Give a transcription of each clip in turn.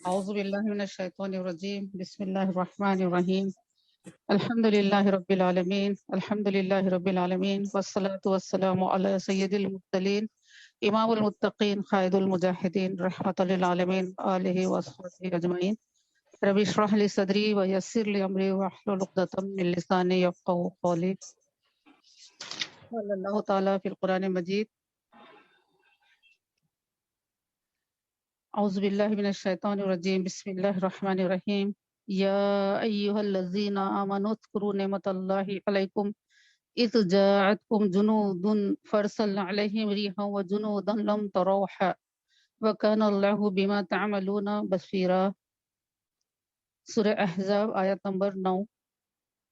اعوذ باللہ من الشیطان الرجیم بسم اللہ الرحمن الرحیم الحمد للہ رب العالمین والصلاة والسلام علی سید المرسلین امام المتقین قائد المجاہدین رحمۃ للعالمین آلہ وصحبہ اجمعین رب اشرح لی صدری ویسر لی امری واحلل عقدۃ من لسانی یفقهوا قولی قال اللہ تعالی فی القرآن المجید اعوذ باللہ من الشیطان الرجیم بسم اللہ الرحمن الرحیم یا ایہا الذین آمنوا اذکروا نعمت اللہ علیکم اذ جاءتکم جنود فارسلنا علیہم ریحا وجنودا لم تروها وکان اللہ بما تعملون بصیرا۔ سورہ احزاب آیت نمبر 9۔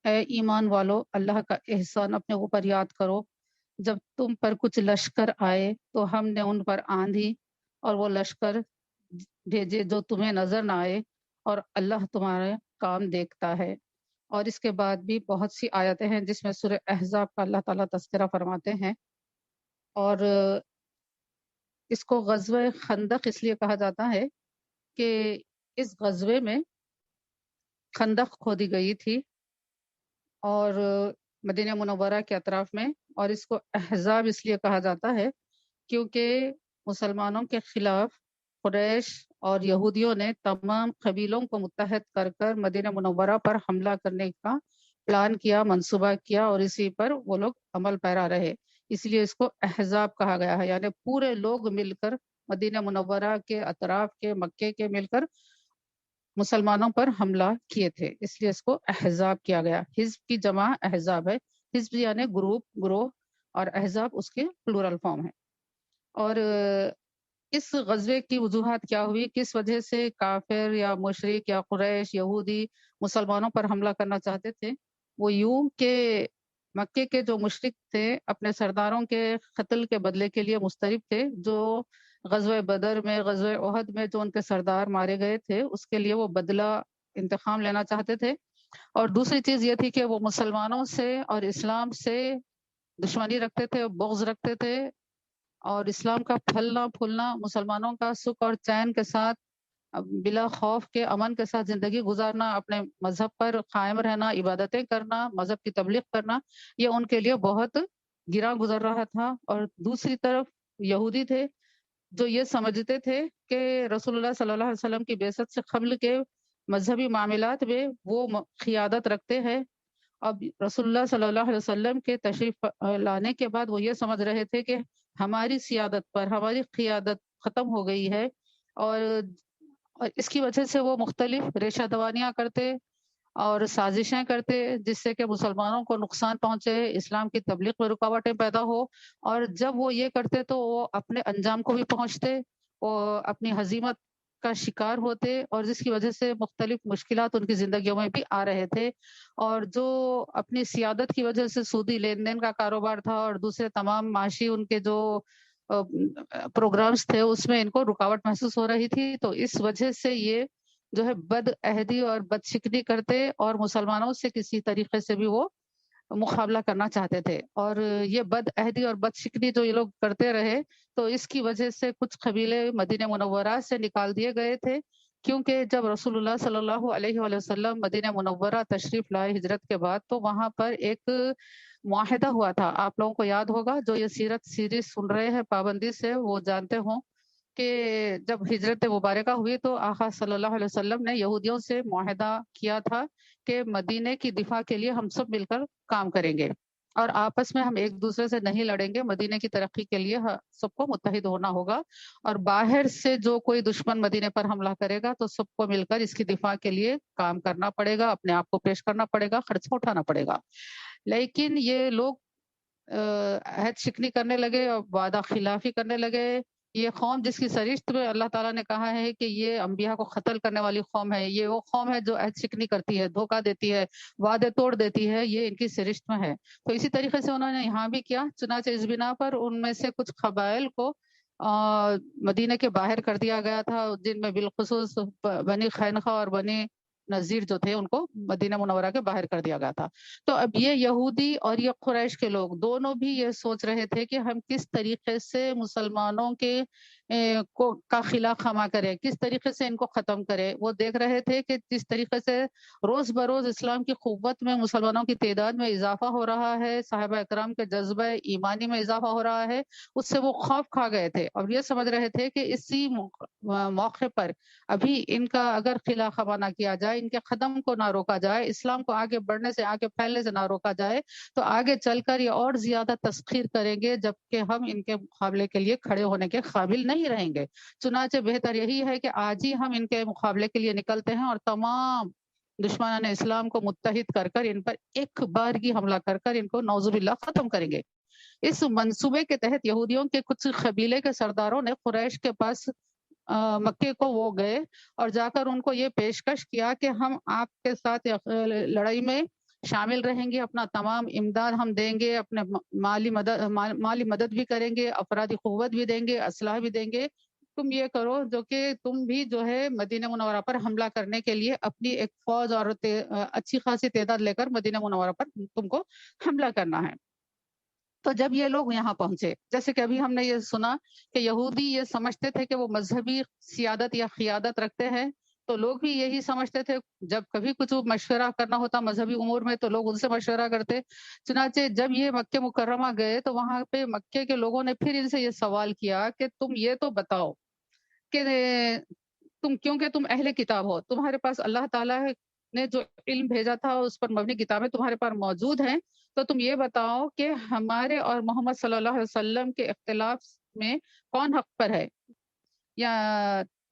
اے ایمان والو، اللہ کا احسان اپنے اوپر یاد کرو۔ جب تم پر کچھ لشکر آئے تو ہم نے ان پر آندھی اور وہ لشکر بھیجے جو تمہیں نظر نہ آئے، اور اللہ تمہارے کام دیکھتا ہے۔ اور اس کے بعد بھی بہت سی آیتیں ہیں جس میں سورہ احزاب کا اللہ تعالیٰ تذکرہ فرماتے ہیں۔ اور اس کو غزوہ خندق اس لیے کہا جاتا ہے کہ اس غزوے میں خندق کھودی گئی تھی اور مدینہ منورہ کے اطراف میں، اور اس کو احزاب اس لیے کہا جاتا ہے کیونکہ مسلمانوں کے خلاف قریش اور یہودیوں نے تمام قبیلوں کو متحد کر کر مدینہ منورہ پر حملہ کرنے کا پلان کیا، منصوبہ کیا، اور اسی پر وہ لوگ عمل پیرا رہے۔ اس لیے اس کو احزاب کہا گیا ہے، یعنی پورے لوگ مل کر مدینہ منورہ کے اطراف کے مکے کے مل کر مسلمانوں پر حملہ کیے تھے، اس لیے اس کو احزاب کیا گیا۔ حزب کی جمع احزاب ہے، حزب یعنی گروہ، اور احزاب اس کے پلورل فارم ہے۔ اور اس غزوے کی وجوہات کیا ہوئی، کس وجہ سے کافر یا مشرک یا قریش یہودی مسلمانوں پر حملہ کرنا چاہتے تھے؟ وہ یوں کہ مکے کے جو مشرک تھے اپنے سرداروں کے قتل کے بدلے کے لیے مستعد تھے، جو غزوہ بدر میں، غزوہ احد میں جو ان کے سردار مارے گئے تھے اس کے لیے وہ بدلہ انتقام لینا چاہتے تھے۔ اور دوسری چیز یہ تھی کہ وہ مسلمانوں سے اور اسلام سے دشمنی رکھتے تھے، بغض رکھتے تھے، اور اسلام کا پھلنا پھولنا، مسلمانوں کا سکھ اور چین کے ساتھ بلا خوف کے امن کے ساتھ زندگی گزارنا، اپنے مذہب پر قائم رہنا، عبادتیں کرنا، مذہب کی تبلیغ کرنا، یہ ان کے لیے بہت گرا گزر رہا تھا۔ اور دوسری طرف یہودی تھے جو یہ سمجھتے تھے کہ رسول اللہ صلی اللہ علیہ وسلم کی بعثت سے قبل کے مذہبی معاملات میں وہ قیادت رکھتے ہیں۔ اب رسول اللہ صلی اللہ علیہ وسلم کے تشریف لانے کے بعد وہ یہ سمجھ رہے تھے کہ ہماری سیادت پر ہماری قیادت ختم ہو گئی ہے، اور اس کی وجہ سے وہ مختلف ریشہ دوانیاں کرتے اور سازشیں کرتے جس سے کہ مسلمانوں کو نقصان پہنچے، اسلام کی تبلیغ میں رکاوٹیں پیدا ہو۔ اور جب وہ یہ کرتے تو وہ اپنے انجام کو بھی پہنچتے، وہ اپنی ہزیمت کا شکار ہوتے، اور جس کی وجہ سے مختلف مشکلات ان کی زندگیوں میں بھی آ رہے تھے۔ اور جو اپنی سیادت کی وجہ سے سودی لین دین کا کاروبار تھا اور دوسرے تمام معاشی ان کے جو پروگرامز تھے اس میں ان کو رکاوٹ محسوس ہو رہی تھی، تو اس وجہ سے یہ جو ہے بد عہدی اور بد شکنی کرتے اور مسلمانوں سے کسی طریقے سے بھی وہ مقابلہ کرنا چاہتے تھے۔ اور یہ بد عہدی اور بد شکنی جو یہ لوگ کرتے رہے تو اس کی وجہ سے کچھ قبیلے مدینہ منورہ سے نکال دیے گئے تھے، کیونکہ جب رسول اللہ صلی اللہ علیہ وآلہ وسلم مدینہ منورہ تشریف لائے ہجرت کے بعد تو وہاں پر ایک معاہدہ ہوا تھا۔ آپ لوگوں کو یاد ہوگا، جو یہ سیرت سیریز سن رہے ہیں پابندی سے وہ جانتے ہوں کہ جب ہجرت مبارکہ ہوئی تو آقا صلی اللہ علیہ وسلم نے یہودیوں سے معاہدہ کیا تھا کہ مدینے کی دفاع کے لیے ہم سب مل کر کام کریں گے، اور آپس میں ہم ایک دوسرے سے نہیں لڑیں گے، مدینے کی ترقی کے لیے سب کو متحد ہونا ہوگا، اور باہر سے جو کوئی دشمن مدینے پر حملہ کرے گا تو سب کو مل کر اس کی دفاع کے لیے کام کرنا پڑے گا، اپنے آپ کو پیش کرنا پڑے گا، خرچ اٹھانا پڑے گا۔ لیکن یہ لوگ عہد شکنی کرنے لگے اور وعدہ خلافی کرنے لگے۔ یہ قوم جس کی سرشت میں اللہ تعالیٰ نے کہا ہے کہ یہ انبیاء کو قتل کرنے والی قوم ہے، یہ وہ قوم ہے جو عہد شکنی کرتی ہے، دھوکہ دیتی ہے، وعدے توڑ دیتی ہے، یہ ان کی سرشت میں ہے۔ تو اسی طریقے سے انہوں نے یہاں بھی کیا، چنانچہ اس بنا پر ان میں سے کچھ قبائل کو مدینہ کے باہر کر دیا گیا تھا، جن میں بالخصوص بنی خینخہ اور بنی نذیر جو تھے ان کو مدینہ منورہ کے باہر کر دیا گیا تھا۔ تو اب یہ یہودی اور یہ قریش کے لوگ دونوں بھی یہ سوچ رہے تھے کہ ہم کس طریقے سے مسلمانوں کے کا خلا خما کرے، کس طریقے سے ان کو ختم کرے۔ وہ دیکھ رہے تھے کہ جس طریقے سے روز بروز اسلام کی قوت میں مسلمانوں کی تعداد میں اضافہ ہو رہا ہے، صحابہ اکرام کے جذبہ ایمانی میں اضافہ ہو رہا ہے، اس سے وہ خوف کھا گئے تھے اور یہ سمجھ رہے تھے کہ اسی موقع پر ابھی ان کا اگر خلا خما نہ کیا جائے، ان کے قدم کو نہ روکا جائے، اسلام کو آگے بڑھنے سے، آگے پھیلنے سے نہ روکا جائے، تو آگے چل کر یہ اور زیادہ تسخیر کریں گے، جبکہ ہم ان کے مقابلے کے لیے کھڑے ہونے کے قابل نہیں رہیں گے۔ چنانچہ بہتر یہی ہے کہ آج ہی ہم ان کے مقابلے کے لیے نکلتے ہیں اور تمام دشمنان اسلام کو متحد کر کر ان پر ایک بارگی حملہ کر کر ان کو نعوذ باللہ ختم کریں گے۔ اس منصوبے کے تحت یہودیوں کے کچھ قبیلے کے سرداروں نے قریش کے پاس مکے کو وہ گئے اور جا کر ان کو یہ پیشکش کیا کہ ہم آپ کے ساتھ لڑائی میں شامل رہیں گے، اپنا تمام امداد ہم دیں گے، اپنے مالی مدد بھی کریں گے، افرادی قوت بھی دیں گے، اسلحہ بھی دیں گے۔ تم یہ کرو جو کہ تم بھی جو ہے مدینہ منورہ پر حملہ کرنے کے لیے اپنی ایک فوج اور اچھی خاصی تعداد لے کر مدینہ منورہ پر تم کو حملہ کرنا ہے۔ تو جب یہ لوگ یہاں پہنچے، جیسے کہ ابھی ہم نے یہ سنا کہ یہودی یہ سمجھتے تھے کہ وہ مذہبی سیادت یا قیادت رکھتے ہیں، تو لوگ بھی یہی سمجھتے تھے۔ جب کبھی کچھ مشورہ کرنا ہوتا مذہبی امور میں تو لوگ ان سے مشورہ کرتے۔ چنانچہ جب یہ مکہ مکرمہ گئے تو وہاں پہ مکے کے لوگوں نے پھر ان سے یہ سوال کیا کہ تم یہ تو بتاؤ کہ کیونکہ تم اہل کتاب ہو، تمہارے پاس اللہ تعالیٰ نے جو علم بھیجا تھا اس پر مبنی کتابیں تمہارے پاس موجود ہیں، تو تم یہ بتاؤ کہ ہمارے اور محمد صلی اللہ علیہ وسلم کے اختلاف میں کون حق پر ہے؟ یا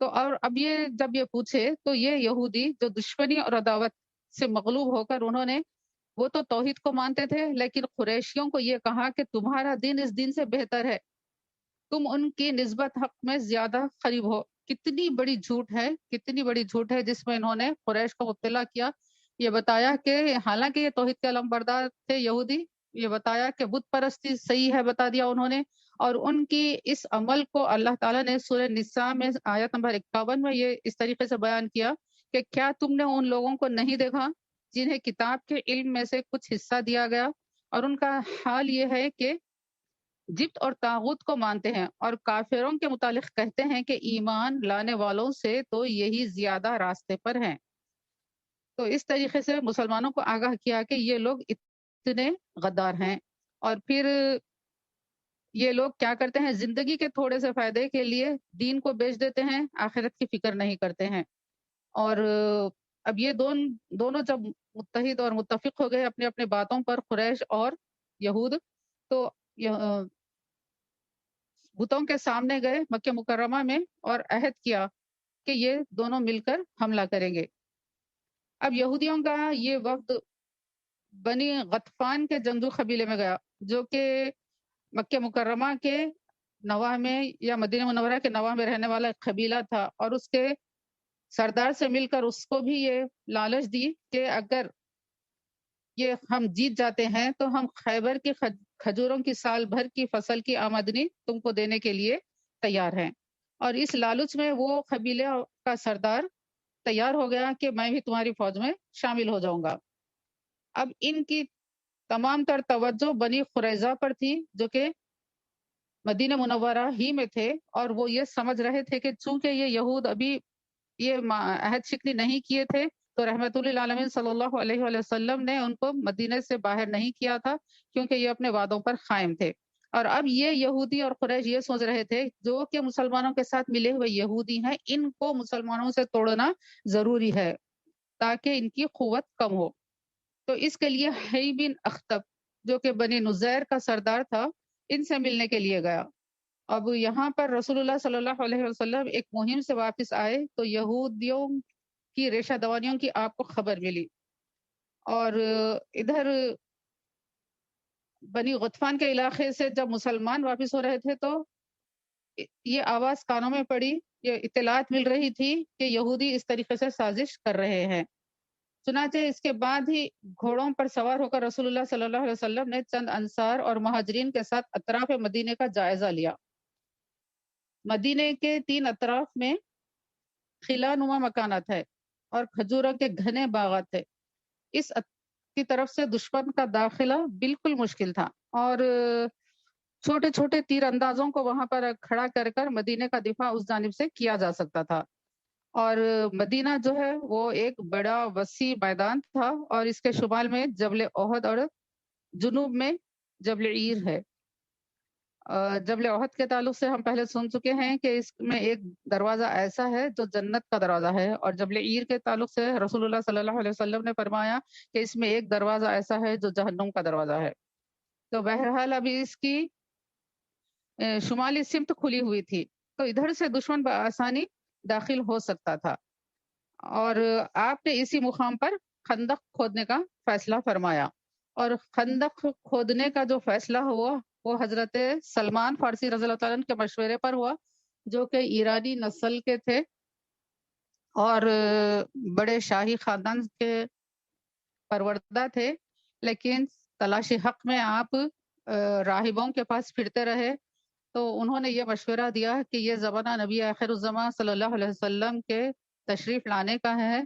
تو اور اب یہ جب یہ پوچھے تو یہ یہودی جو دشمنی اور عداوت سے مغلوب ہو کر انہوں نے، وہ تو توحید کو مانتے تھے لیکن قریشیوں کو یہ کہا کہ تمہارا دین اس دین سے بہتر ہے، تم ان کی نسبت حق میں زیادہ قریب ہو۔ کتنی بڑی جھوٹ ہے، کتنی بڑی جھوٹ ہے جس میں انہوں نے قریش کو مبتلا کیا۔ یہ بتایا کہ حالانکہ یہ توحید کے علم بردار تھے یہودی، یہ بتایا کہ بت پرستی صحیح ہے، بتا دیا انہوں نے، اور ان کی اس عمل کو اللہ تعالیٰ نے سورہ نساء میں آیت نمبر 51 میں یہ اس طریقے سے بیان کیا کہ کیا تم نے ان لوگوں کو نہیں دیکھا جنہیں کتاب کے علم میں سے کچھ حصہ دیا گیا اور ان کا حال یہ ہے کہ جبت اور طاغوت کو مانتے ہیں اور کافروں کے متعلق کہتے ہیں کہ ایمان لانے والوں سے تو یہی زیادہ راستے پر ہیں۔ تو اس طریقے سے مسلمانوں کو آگاہ کیا کہ یہ لوگ اتنے غدار ہیں، اور پھر یہ لوگ کیا کرتے ہیں، زندگی کے تھوڑے سے فائدے کے لیے دین کو بیچ دیتے ہیں، آخرت کی فکر نہیں کرتے ہیں۔ اور اب یہ دونوں جب متحد اور متفق ہو گئے اپنے اپنے باتوں پر، قریش اور یہود، تو بتوں کے سامنے گئے مکہ مکرمہ میں اور عہد کیا کہ یہ دونوں مل کر حملہ کریں گے۔ اب یہودیوں کا یہ وفد بنی غطفان کے جنگجو قبیلے میں گیا، جو کہ مکہ مکرمہ کے نواح میں یا مدینہ منورہ کے نواح میں رہنے والا ایک قبیلہ تھا، اور اس کے سردار سے مل کر اس کو بھی یہ لالچ دی کہ اگر یہ ہم جیت جاتے ہیں تو ہم خیبر کی کھجوروں کی سال بھر کی فصل کی آمدنی تم کو دینے کے لیے تیار ہیں۔ اور اس لالچ میں وہ قبیلے کا سردار تیار ہو گیا کہ میں بھی تمہاری فوج میں شامل ہو جاؤں گا۔ اب ان کی تمام تر توجہ بنی قریظہ پر تھی جو کہ مدینہ منورہ ہی میں تھے، اور وہ یہ سمجھ رہے تھے کہ چونکہ یہ یہود ابھی یہ عہد شکنی نہیں کیے تھے تو رحمت للعالمین صلی اللہ علیہ وآلہ وسلم نے ان کو مدینہ سے باہر نہیں کیا تھا، کیونکہ یہ اپنے وعدوں پر قائم تھے۔ اور اب یہ یہودی اور قریش یہ سوچ رہے تھے جو کہ مسلمانوں کے ساتھ ملے ہوئے یہودی ہیں، ان کو مسلمانوں سے توڑنا ضروری ہے تاکہ ان کی قوت کم ہو۔ تو اس کے لیے حی بن اخطب جو کہ بنی نزیر کا سردار تھا، ان سے ملنے کے لیے گیا۔ اب یہاں پر رسول اللہ صلی اللہ علیہ وسلم ایک مہم سے واپس آئے تو یہودیوں کی ریشہ دوانیوں کی آپ کو خبر ملی، اور ادھر بنی غطفان کے علاقے سے جب مسلمان واپس ہو رہے تھے تو یہ آواز کانوں میں پڑی، یہ اطلاعات مل رہی تھی کہ یہودی اس طریقے سے سازش کر رہے ہیں۔ چنانچہ اس کے بعد ہی گھوڑوں پر سوار ہو کر رسول اللہ صلی اللہ علیہ وسلم نے چند انصار اور مہاجرین کے ساتھ اطراف مدینے کا جائزہ لیا۔ مدینے کے 3 اطراف میں خلا نما مکانات ہے اور کھجوروں کے گھنے باغات ہے۔ اس کی طرف سے دشمن کا داخلہ بالکل مشکل تھا، اور چھوٹے چھوٹے تیر اندازوں کو وہاں پر کھڑا کر کر مدینے کا دفاع اس جانب سے کیا جا سکتا تھا۔ اور مدینہ جو ہے وہ ایک بڑا وسیع میدان تھا، اور اس کے شمال میں جبل احد اور جنوب میں جبل عیر ہے۔ جبل احد کے تعلق سے ہم پہلے سن چکے ہیں کہ اس میں ایک دروازہ ایسا ہے جو جنت کا دروازہ ہے، اور جبل عیر کے تعلق سے رسول اللہ صلی اللہ علیہ وسلم نے فرمایا کہ اس میں ایک دروازہ ایسا ہے جو جہنم کا دروازہ ہے۔ تو بہرحال ابھی اس کی شمالی سمت کھلی ہوئی تھی، تو ادھر سے دشمن بآسانی داخل ہو سکتا تھا، اور آپ نے اسی مقام پر خندق کھودنے کا فیصلہ فرمایا۔ اور خندق کھودنے کا جو فیصلہ ہوا وہ حضرت سلمان فارسی رضی اللہ تعالیٰ عنہ کے مشورے پر ہوا، جو کہ ایرانی نسل کے تھے اور بڑے شاہی خاندان کے پروردہ تھے، لیکن تلاش حق میں آپ راہبوں کے پاس پھرتے رہے، تو انہوں نے یہ مشورہ دیا کہ یہ زمانہ نبی آخر الزماں صلی اللہ علیہ وسلم کے تشریف لانے کا ہے۔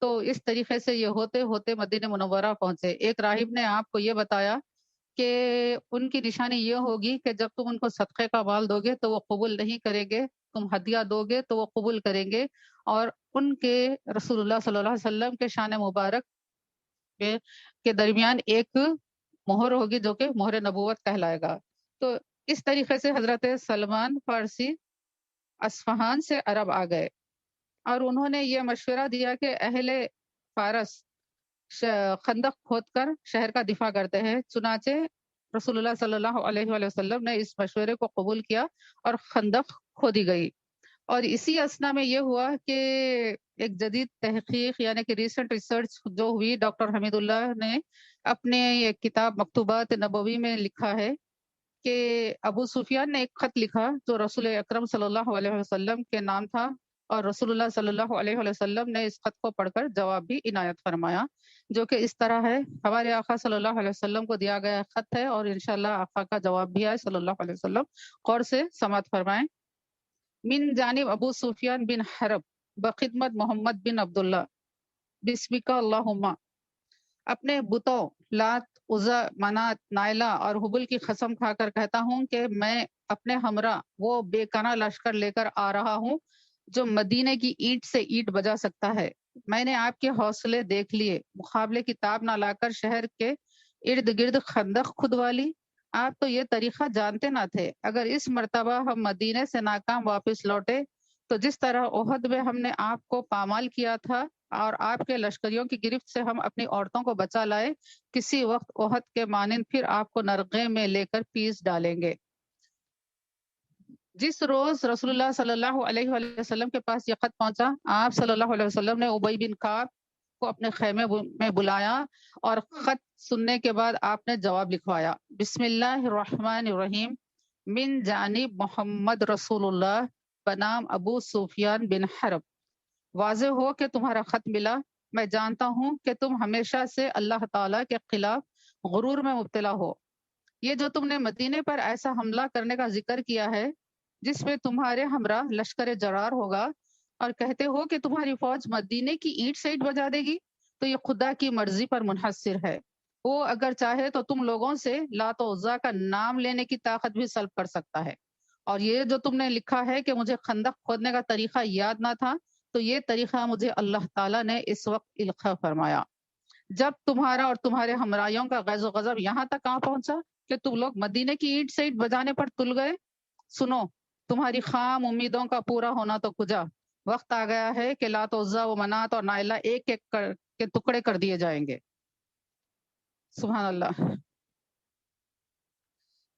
تو اس طریقے سے یہ ہوتے ہوتے مدینہ منورہ پہنچے۔ ایک راہب نے آپ کو یہ بتایا کہ ان کی نشانی یہ ہوگی کہ جب تم ان کو صدقے کا مال دو گے تو وہ قبول نہیں کریں گے، تم ہدیہ دو گے تو وہ قبول کریں گے، اور ان کے رسول اللہ صلی اللہ علیہ وسلم کے شان مبارک کے درمیان ایک مہر ہوگی جو کہ مہر نبوت کہلائے گا۔ تو اس طریقے سے حضرت سلمان فارسی اصفہان سے عرب آ گئے، اور انہوں نے یہ مشورہ دیا کہ اہل فارس خندق کھود کر شہر کا دفاع کرتے ہیں۔ چنانچہ رسول اللہ صلی اللہ علیہ وآلہ وسلم نے اس مشورے کو قبول کیا اور خندق کھودی گئی۔ اور اسی اسنا میں یہ ہوا کہ ایک جدید تحقیق یعنی کہ ریسنٹ ریسرچ جو ہوئی، ڈاکٹر حمید اللہ نے اپنے ایک کتاب مکتوبات نبوی میں لکھا ہے کہ ابو سفیان نے ایک خط لکھا جو رسول اکرم صلی اللہ علیہ وسلم کے نام تھا، اور رسول اللہ صلی اللہ علیہ وسلم نے اس خط کو پڑھ کر جواب بھی عنایت فرمایا، جو کہ اس طرح ہے۔ ہمارے آقا صلی اللہ علیہ وسلم کو دیا گیا خط ہے، اور انشاءاللہ آقا کا جواب بھی ہے صلی اللہ علیہ وسلم، غور سے سماعت فرمائیں۔ من جانب ابو سفیان بن حرب بخدمت محمد بن عبداللہ، بسمک اللہم، اپنے بتوں لات، عزا، منات، نائلہ اور حبل کی قسم کھا کر کہتا ہوں کہ میں اپنے ہمراہ وہ بے کنا لشکر لے کر آ رہا ہوں جو مدینے کی اینٹ سے اینٹ بجا سکتا ہے۔ میں نے آپ کے حوصلے دیکھ لیے، مقابلے کی تاب نہ لا کر شہر کے ارد گرد خندق کھدوا لی۔ آپ تو یہ طریقہ جانتے نہ تھے۔ اگر اس مرتبہ ہم مدینے سے ناکام واپس لوٹے تو جس طرح احد میں ہم نے آپ کو پامال کیا تھا اور آپ کے لشکریوں کی گرفت سے ہم اپنی عورتوں کو بچا لائے، کسی وقت احد کے مانند پھر آپ کو نرغے میں لے کر پیس ڈالیں گے۔ جس روز رسول اللہ صلی اللہ علیہ وآلہ وسلم کے پاس یہ خط پہنچا، آپ صلی اللہ علیہ وسلم نے ابی بن کعب کو اپنے خیمے میں بلایا، اور خط سننے کے بعد آپ نے جواب لکھوایا، بسم اللہ الرحمن الرحیم، من جانب محمد رسول اللہ بنام ابو سفیان بن حرب، واضح ہو کہ تمہارا خط ملا۔ میں جانتا ہوں کہ تم ہمیشہ سے اللہ تعالیٰ کے خلاف غرور میں مبتلا ہو۔ یہ جو تم نے مدینے پر ایسا حملہ کرنے کا ذکر کیا ہے جس میں تمہارے ہمراہ لشکر جرار ہوگا، اور کہتے ہو کہ تمہاری فوج مدینے کی اینٹ سے اینٹ بجا دے گی، تو یہ خدا کی مرضی پر منحصر ہے۔ وہ اگر چاہے تو تم لوگوں سے لات و عزا کا نام لینے کی طاقت بھی سلب کر سکتا ہے۔ اور یہ جو تم نے لکھا ہے کہ مجھے خندق کھودنے کا طریقہ یاد نہ تھا، تو یہ طریقہ مجھے اللہ تعالیٰ نے اس وقت القا فرمایا جب تمہارا اور تمہارے ہمراہیوں کا غیظ و غضب یہاں تک کہاں پہنچا کہ تم لوگ مدینے کی اینٹ سے اینٹ بجانے پر تل گئے۔ سنو، تمہاری خام امیدوں کا پورا ہونا تو کجا، وقت آ گیا ہے کہ لات و عزا و منات اور نائلہ ایک ایک کے ٹکڑے کر دیے جائیں گے۔ سبحان اللہ۔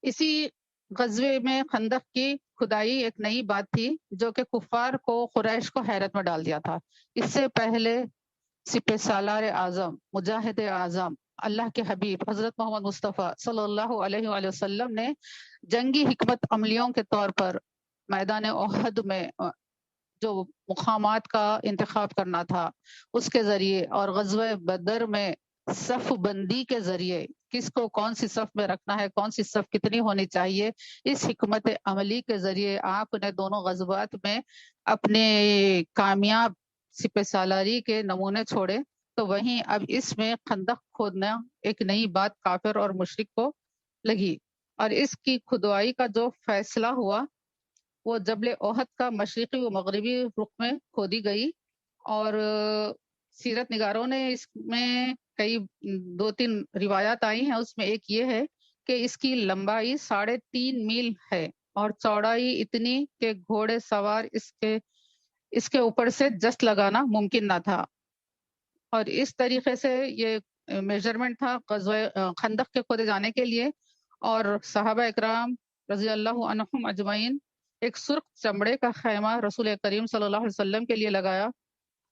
اسی غزوے میں خندق کی کھدائی ایک نئی بات تھی جو کہ کفار کو، قریش کو حیرت میں ڈال دیا تھا۔ اس سے پہلے سپہ سالار اعظم، مجاہد اعظم، اللہ کے حبیب حضرت محمد مصطفیٰ صلی اللہ علیہ وآلہ وسلم نے جنگی حکمت عملیوں کے طور پر میدان احد میں جو مقامات کا انتخاب کرنا تھا اس کے ذریعے، اور غزوہ بدر میں صف بندی کے ذریعے کس کو کون سی صف میں رکھنا ہے، کون سی صف کتنی ہونی چاہیے، اس حکمت عملی کے ذریعے آپ نے دونوں غزوات میں اپنے کامیاب سپہ سالاری کے نمونے چھوڑے۔ تو وہیں اب اس میں خندق کھودنا ایک نئی بات کافر اور مشرک کو لگی، اور اس کی کھدوائی کا جو فیصلہ ہوا وہ جبل احد کا مشرقی و مغربی رخ میں کھودی گئی، اور سیرت نگاروں نے اس میں کئی 2-3 روایات آئی ہیں، اس میں ایک یہ ہے کہ اس کی لمبائی 3.5 میل ہے اور چوڑائی اتنی کہ گھوڑے سوار اس کے اوپر سے جست لگانا ممکن نہ تھا، اور اس طریقے سے یہ میجرمنٹ تھا غزوہ خندق کے کھودے جانے کے لیے۔ اور صحابہ اکرام رضی اللہ عنہم اجمعین ایک سرخ چمڑے کا خیمہ رسول کریم صلی اللہ علیہ وسلم کے لیے لگایا،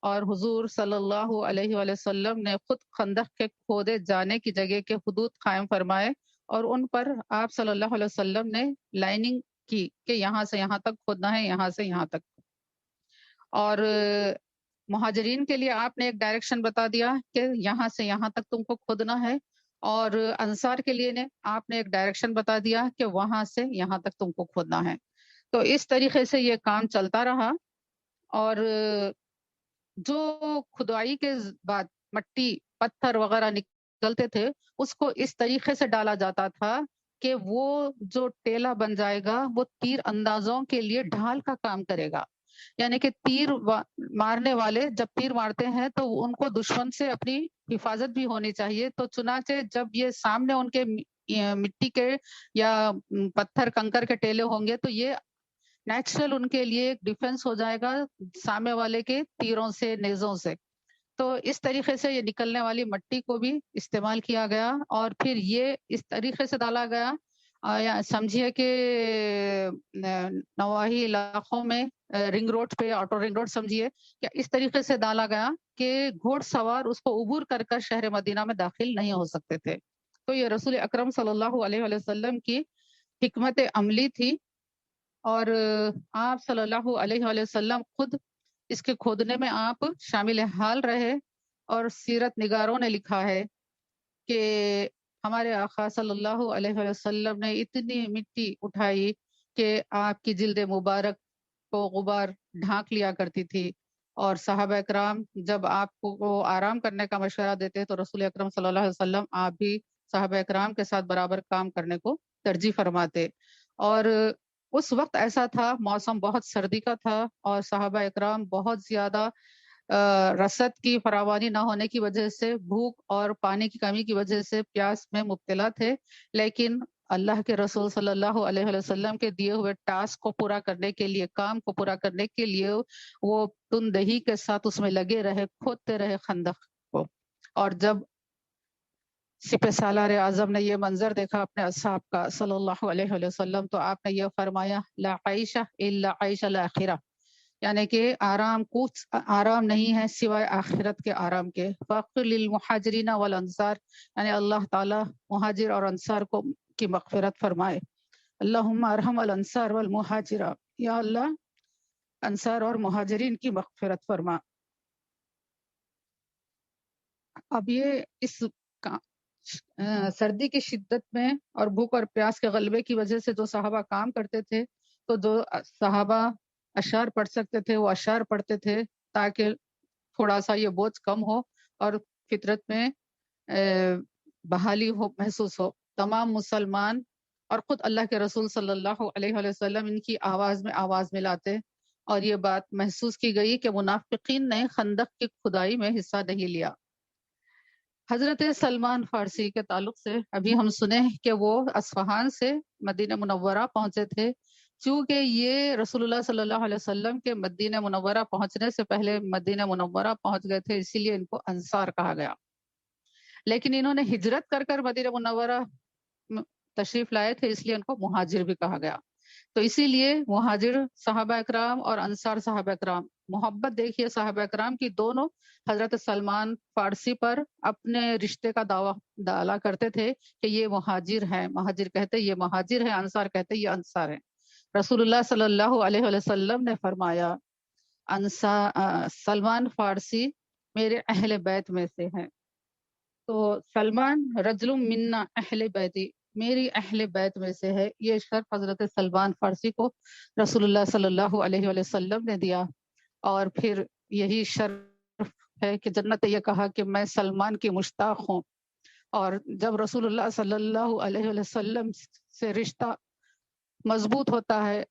اور حضور صلی اللہ علیہ وآلہ وسلم نے خود خندق کے کھودے جانے کی جگہ کے حدود قائم فرمائے، اور ان پر آپ صلی اللہ علیہ وسلم نے لائننگ کی کہ یہاں سے یہاں تک کھودنا ہے، یہاں سے یہاں تک۔ اور مہاجرین کے لیے آپ نے ایک ڈائریکشن بتا دیا کہ یہاں سے یہاں تک تم کو کھودنا ہے، اور انصار کے لیے آپ نے ایک ڈائریکشن بتا دیا کہ وہاں سے یہاں تک تم کو کھودنا ہے۔ تو اس طریقے سے یہ کام چلتا رہا، اور جو کھدوائی کے بعد مٹی پتھر وغیرہ نکلتے تھے اس کو اس طریقے سے ڈالا جاتا تھا کہ وہ جو ٹیلا بن جائے گا وہ تیر اندازوں کے لیے ڈھال کا کام کرے گا، یعنی کہ مارنے والے جب تیر مارتے ہیں تو ان کو دشمن سے اپنی حفاظت بھی ہونی چاہیے، تو چنانچہ جب یہ سامنے ان کے مٹی کے یا پتھر کنکر کے ٹیلے ہوں گے تو یہ نیچرل ان کے لیے ایک ڈیفنس ہو جائے گا سامنے والے کے تیروں سے، نیزوں سے۔ تو اس طریقے سے یہ نکلنے والی مٹی کو بھی استعمال کیا گیا، اور پھر یہ اس طریقے سے ڈالا گیا، یا سمجھیے کہ نواحی علاقوں میں رنگ روڈ پہ، آٹو رنگ روڈ سمجھیے کہ اس طریقے سے ڈالا گیا کہ گھوڑ سوار اس کو عبور کر کر شہر مدینہ میں داخل نہیں ہو سکتے تھے۔ تو یہ رسول اکرم صلی اللہ علیہ وسلم کی حکمت عملی تھی، اور آپ صلی اللہ علیہ وآلہ وسلم خود اس کے کھودنے میں آپ شامل حال رہے، اور سیرت نگاروں نے لکھا ہے کہ ہمارے آقا صلی اللہ علیہ وآلہ وسلم نے اتنی مٹی اٹھائی کہ آپ کی جلد مبارک کو غبار ڈھانک لیا کرتی تھی، اور صحابہ اکرام جب آپ کو آرام کرنے کا مشورہ دیتے تو رسول اکرم صلی اللہ علیہ وسلم آپ بھی صحابہ اکرام کے ساتھ برابر کام کرنے کو ترجیح فرماتے۔ اور اس وقت ایسا تھا، موسم بہت سردی کا تھا، اور صحابہ اکرام بہت زیادہ رسد کی فراوانی نہ ہونے کی وجہ سے، بھوک اور پانی کی کمی کی وجہ سے پیاس میں مبتلا تھے، لیکن اللہ کے رسول صلی اللہ علیہ وسلم کے دیے ہوئے ٹاسک کو پورا کرنے کے لیے، کام کو پورا کرنے کے لیے وہ تندہی کے ساتھ اس میں لگے رہے، کھودتے رہے خندق کو۔ اور جب سپہ سالار اعظم نے یہ منظر دیکھا اپنے اصحاب کا صلی اللہ علیہ وسلم، تو آپ نے یہ فرمایا لا عیش الا عیش الاخرہ، یعنی کہ کچھ آرام نہیں ہے سوائے آخرت کے آرام کے۔ فاغفر للمہاجرین والانصار، یعنی اللہ تعالی مہاجر اور انصار کی مغفرت فرمائے۔ اللہم ارحم الانصار والمہاجرہ، یا اللہ انصار اور مہاجرین کی مغفرت فرما۔ اب یہ اس سردی کی شدت میں اور بھوک اور پیاس کے غلبے کی وجہ سے جو صحابہ کام کرتے تھے، تو جو صحابہ اشعار پڑھ سکتے تھے وہ اشعار پڑھتے تھے تاکہ تھوڑا سا یہ بوجھ کم ہو اور فطرت میں بحالی محسوس ہو۔ تمام مسلمان اور خود اللہ کے رسول صلی اللہ علیہ وسلم ان کی آواز میں آواز ملاتے، اور یہ بات محسوس کی گئی کہ منافقین نے خندق کی کھدائی میں حصہ نہیں لیا۔ حضرت سلمان فارسی کے تعلق سے ابھی ہم سنے کہ وہ اصفہان سے مدینہ منورہ پہنچے تھے، چونکہ یہ رسول اللہ صلی اللہ علیہ وسلم کے مدینہ منورہ پہنچنے سے پہلے مدینہ منورہ پہنچ گئے تھے، اسی لیے ان کو انصار کہا گیا، لیکن انہوں نے ہجرت کر کر مدینہ منورہ تشریف لائے تھے، اس لیے ان کو مہاجر بھی کہا گیا۔ تو اسی لیے مہاجر صحابہ اکرام اور انصار صحابہ اکرام، محبت دیکھیے صحابہ اکرام کی دونوں حضرت سلمان فارسی پر اپنے رشتے کا دعویٰ ڈالا کرتے تھے کہ یہ مہاجر ہیں، مہاجر کہتے یہ مہاجر ہیں، انصار کہتے یہ انصار ہیں۔ رسول اللہ صلی اللہ علیہ وسلم نے فرمایا سلمان فارسی میرے اہل بیت میں سے ہیں۔ تو سلمان رجل منا اہل بیتی، میری اہل بیت میں سے ہے، یہ شرف حضرت سلمان فارسی کو رسول اللہ صلی اللہ علیہ وسلم نے دیا، اور پھر یہی شرف ہے کہ جنت یہ کہا کہ میں سلمان کی مشتاق ہوں۔ اور جب رسول اللہ صلی اللہ علیہ وسلم سے رشتہ مضبوط ہوتا ہے،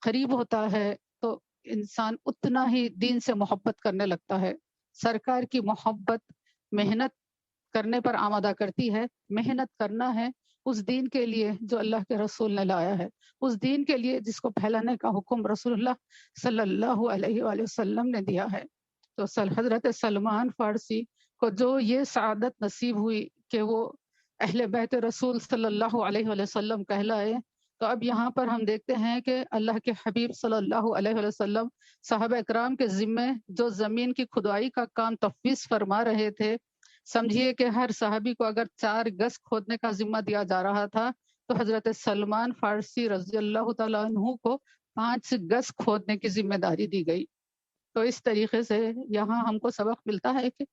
قریب ہوتا ہے، تو انسان اتنا ہی دین سے محبت کرنے لگتا ہے۔ سرکار کی محبت محنت کرنے پر آمادہ کرتی ہے۔ محنت کرنا ہے اس دین کے لیے جو اللہ کے رسول نے لایا ہے، اس دین کے لیے جس کو پھیلانے کا حکم رسول اللہ صلی اللہ علیہ وآلہ وسلم نے دیا ہے۔ تو حضرت سلمان فارسی کو جو یہ سعادت نصیب ہوئی کہ وہ اہل بیت رسول صلی اللہ علیہ وآلہ وسلم کہلائے، تو اب یہاں پر ہم دیکھتے ہیں کہ اللہ کے حبیب صلی اللہ علیہ وآلہ وسلم صحابہ اکرام کے ذمے جو زمین کی کھدائی کا کام تفویض فرما رہے تھے، سمجھیے کہ ہر صحابی کو اگر 4 گز کھودنے کا ذمہ دیا جا رہا تھا تو حضرت سلمان فارسی رضی اللہ تعالیٰ عنہ کو 5 گز کھودنے کی ذمہ داری دی گئی۔ تو اس طریقے سے یہاں ہم کو سبق ملتا ہے کہ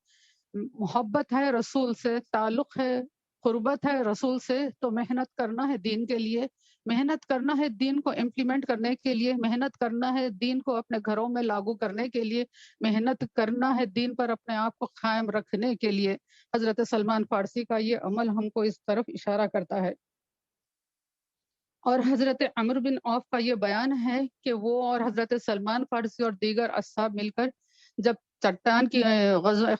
محبت ہے رسول سے، تعلق ہے، قربت ہے رسول سے، تو محنت کرنا ہے دین کے لیے، محنت کرنا ہے دین کو امپلیمنٹ کرنے کے لیے، محنت کرنا ہے دین کو اپنے گھروں میں لاگو کرنے کے لیے، محنت کرنا ہے دین پر اپنے آپ کو قائم رکھنے کے لیے۔ حضرت سلمان فارسی کا یہ عمل ہم کو اس طرف اشارہ کرتا ہے۔ اور حضرت عمرو بن عوف کا یہ بیان ہے کہ وہ اور حضرت سلمان فارسی اور دیگر اصحاب مل کر جب چٹان کی غزوہ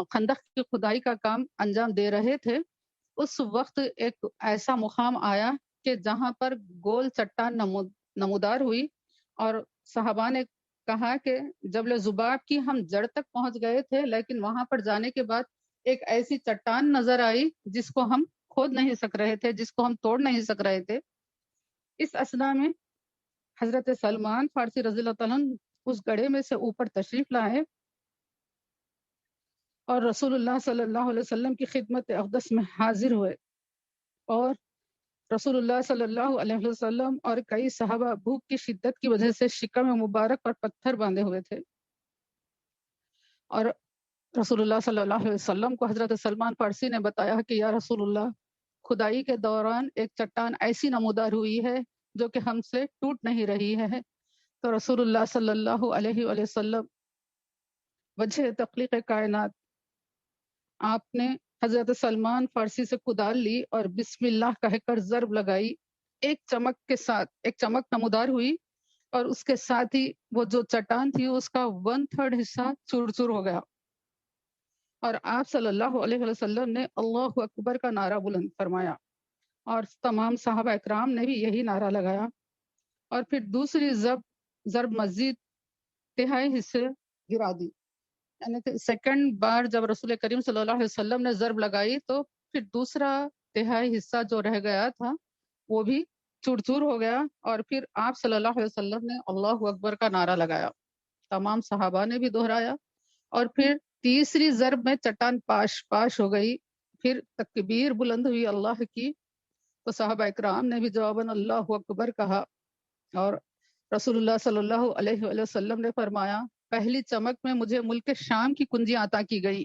خندق کی کھدائی کا کام انجام دے رہے تھے، اس وقت ایک ایسا مقام آیا کہ جہاں پر گول چٹان نمودار ہوئی، اور صحابہ نے کہا کہ جبل ذباب کی ہم جڑ تک پہنچ گئے تھے، لیکن وہاں پر جانے کے بعد ایک ایسی چٹان نظر آئی جس کو ہم کھود نہیں سک رہے تھے، جس کو ہم توڑ نہیں سک رہے تھے۔ اس اسنا میں حضرت سلمان فارسی رضی اللہ تعالیٰ عنہ اس گڑھے میں سے اوپر تشریف لائے اور رسول اللہ صلی اللہ علیہ وسلم کی خدمت اقدس میں حاضر ہوئے، اور رسول اللہ صلی اللہ علیہ وسلم اور کئی صحابہ بھوک کی شدت کی وجہ سے شکم مبارک پر پتھر باندھے ہوئے تھے، اور رسول اللہ صلی اللہ علیہ وسلم کو حضرت سلمان فارسی نے بتایا کہ یا رسول اللہ، کھدائی کے دوران ایک چٹان ایسی نمودار ہوئی ہے جو کہ ہم سے ٹوٹ نہیں رہی ہے۔ تو رسول اللہ صلی اللہ علیہ وآلہ وسلم وجہ تخلیق کائنات، آپ نے حضرت سلمان فارسی سے کدال لی اور بسم اللہ کہہ کر ضرب لگائی، ایک چمک کے ساتھ ایک چمک نمودار ہوئی، اور اس کے ساتھ ہی وہ جو چٹان تھی اس کا 1/3 حصہ چور چور ہو گیا، اور آپ صلی اللہ علیہ وسلم نے اللہ اکبر کا نعرہ بلند فرمایا، اور تمام صحابہ اکرام نے بھی یہی نعرہ لگایا، اور پھر دوسری ضرب مزید تہائی حصے گرا دی، یعنی کہ سیکنڈ بار جب رسول کریم صلی اللہ علیہ وسلم نے ضرب لگائی تو پھر دوسرا تہائی حصہ جو رہ گیا تھا وہ بھی چور چور ہو گیا، اور پھر آپ صلی اللہ علیہ وسلم نے اللہ اکبر کا نعرہ لگایا، تمام صحابہ نے بھی دہرایا، اور پھر تیسری ضرب میں چٹان پاش ہو گئی، پھر تکبیر بلند ہوئی اللہ کی، تو صحابہ اکرام نے بھی جواباً اللہ اکبر کہا، اور رسول اللہ صلی اللہ علیہ وآلہ وسلم نے فرمایا پہلی چمک میں مجھے ملک شام کی کنجیاں عطا کی گئی۔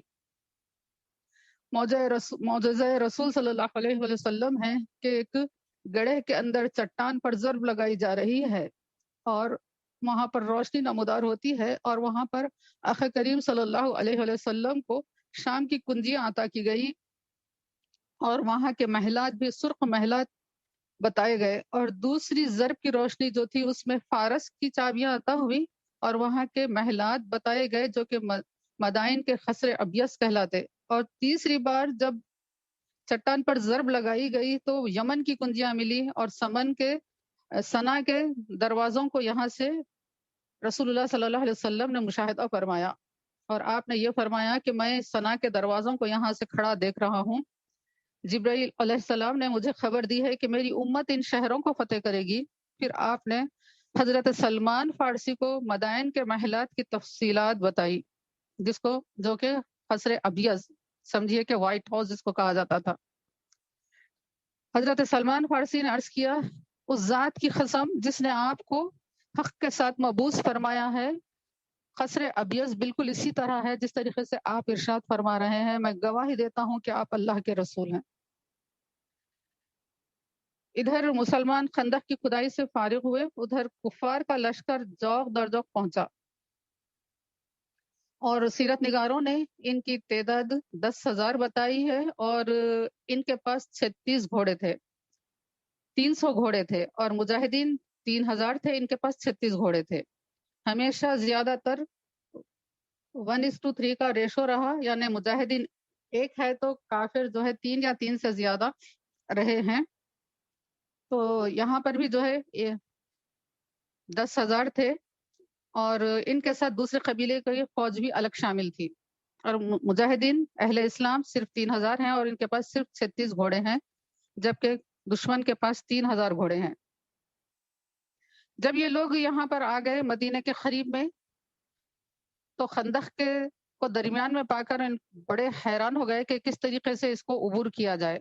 معجزہ رسول صلی اللہ علیہ وآلہ وسلم ہے کہ ایک گڑھے کے اندر چٹان پر ضرب لگائی جا رہی ہے اور وہاں پر روشنی نمودار ہوتی ہے، اور وہاں پر آقا کریم صلی اللہ علیہ وآلہ وسلم کو شام کی کنجیاں عطا کی گئی، اور وہاں کے محلات بھی سرخ محلات بتائے گئے، اور دوسری ضرب کی روشنی جو تھی اس میں فارس کی چابیاں عطا ہوئی، اور وہاں کے محلات بتائے گئے جو کہ مدائن کے خسر ابیض کہلاتے، اور تیسری بار جب چٹان پر ضرب لگائی گئی تو یمن کی کنجیاں ملی، اور سنا کے دروازوں کو یہاں سے رسول اللہ صلی اللہ علیہ وسلم نے مشاہدہ فرمایا، اور آپ نے یہ فرمایا کہ میں سنا کے دروازوں کو یہاں سے کھڑا دیکھ رہا ہوں، جبرائیل علیہ السلام نے مجھے خبر دی ہے کہ میری امت ان شہروں کو فتح کرے گی۔ پھر آپ نے حضرت سلمان فارسی کو مدائن کے محلات کی تفصیلات بتائی، جو کہ قصر ابیض، سمجھیے کہ وائٹ ہاؤس جس کو کہا جاتا تھا۔ حضرت سلمان فارسی نے عرض کیا اس ذات کی قسم جس نے آپ کو حق کے ساتھ مبعوث فرمایا ہے، قصر ابیض بالکل اسی طرح ہے جس طریقے سے آپ ارشاد فرما رہے ہیں، میں گواہی دیتا ہوں کہ آپ اللہ کے رسول ہیں۔ ادھر مسلمان خندق کی کھدائی سے فارغ ہوئے، ادھر کفار کا لشکر جوق در جوق پہنچا، اور سیرت نگاروں نے ان کی تعداد 10,000 بتائی ہے، اور ان کے پاس 36 گھوڑے تھے، 300 گھوڑے تھے، اور مجاہدین 3,000 تھے، ان کے پاس 36 گھوڑے تھے۔ ہمیشہ زیادہ تر 1:3 کا ریشو رہا، یعنی مجاہدین ایک ہے تو کافر جو ہے 3 یا 3 سے زیادہ رہے ہیں۔ تو یہاں پر بھی جو ہے 10,000 تھے، اور ان کے ساتھ دوسرے قبیلے کی فوج بھی الگ شامل تھی، اور مجاہدین اہل اسلام صرف 3,000 ہیں، اور ان کے پاس صرف 36 گھوڑے ہیں، جبکہ دشمن کے پاس 3,000 گھوڑے ہیں۔ جب یہ لوگ یہاں پر آ گئے مدینے کے قریب میں، تو خندق کے کو درمیان میں پا کر ان بڑے حیران ہو گئے کہ کس طریقے سے اس کو عبور کیا جائے۔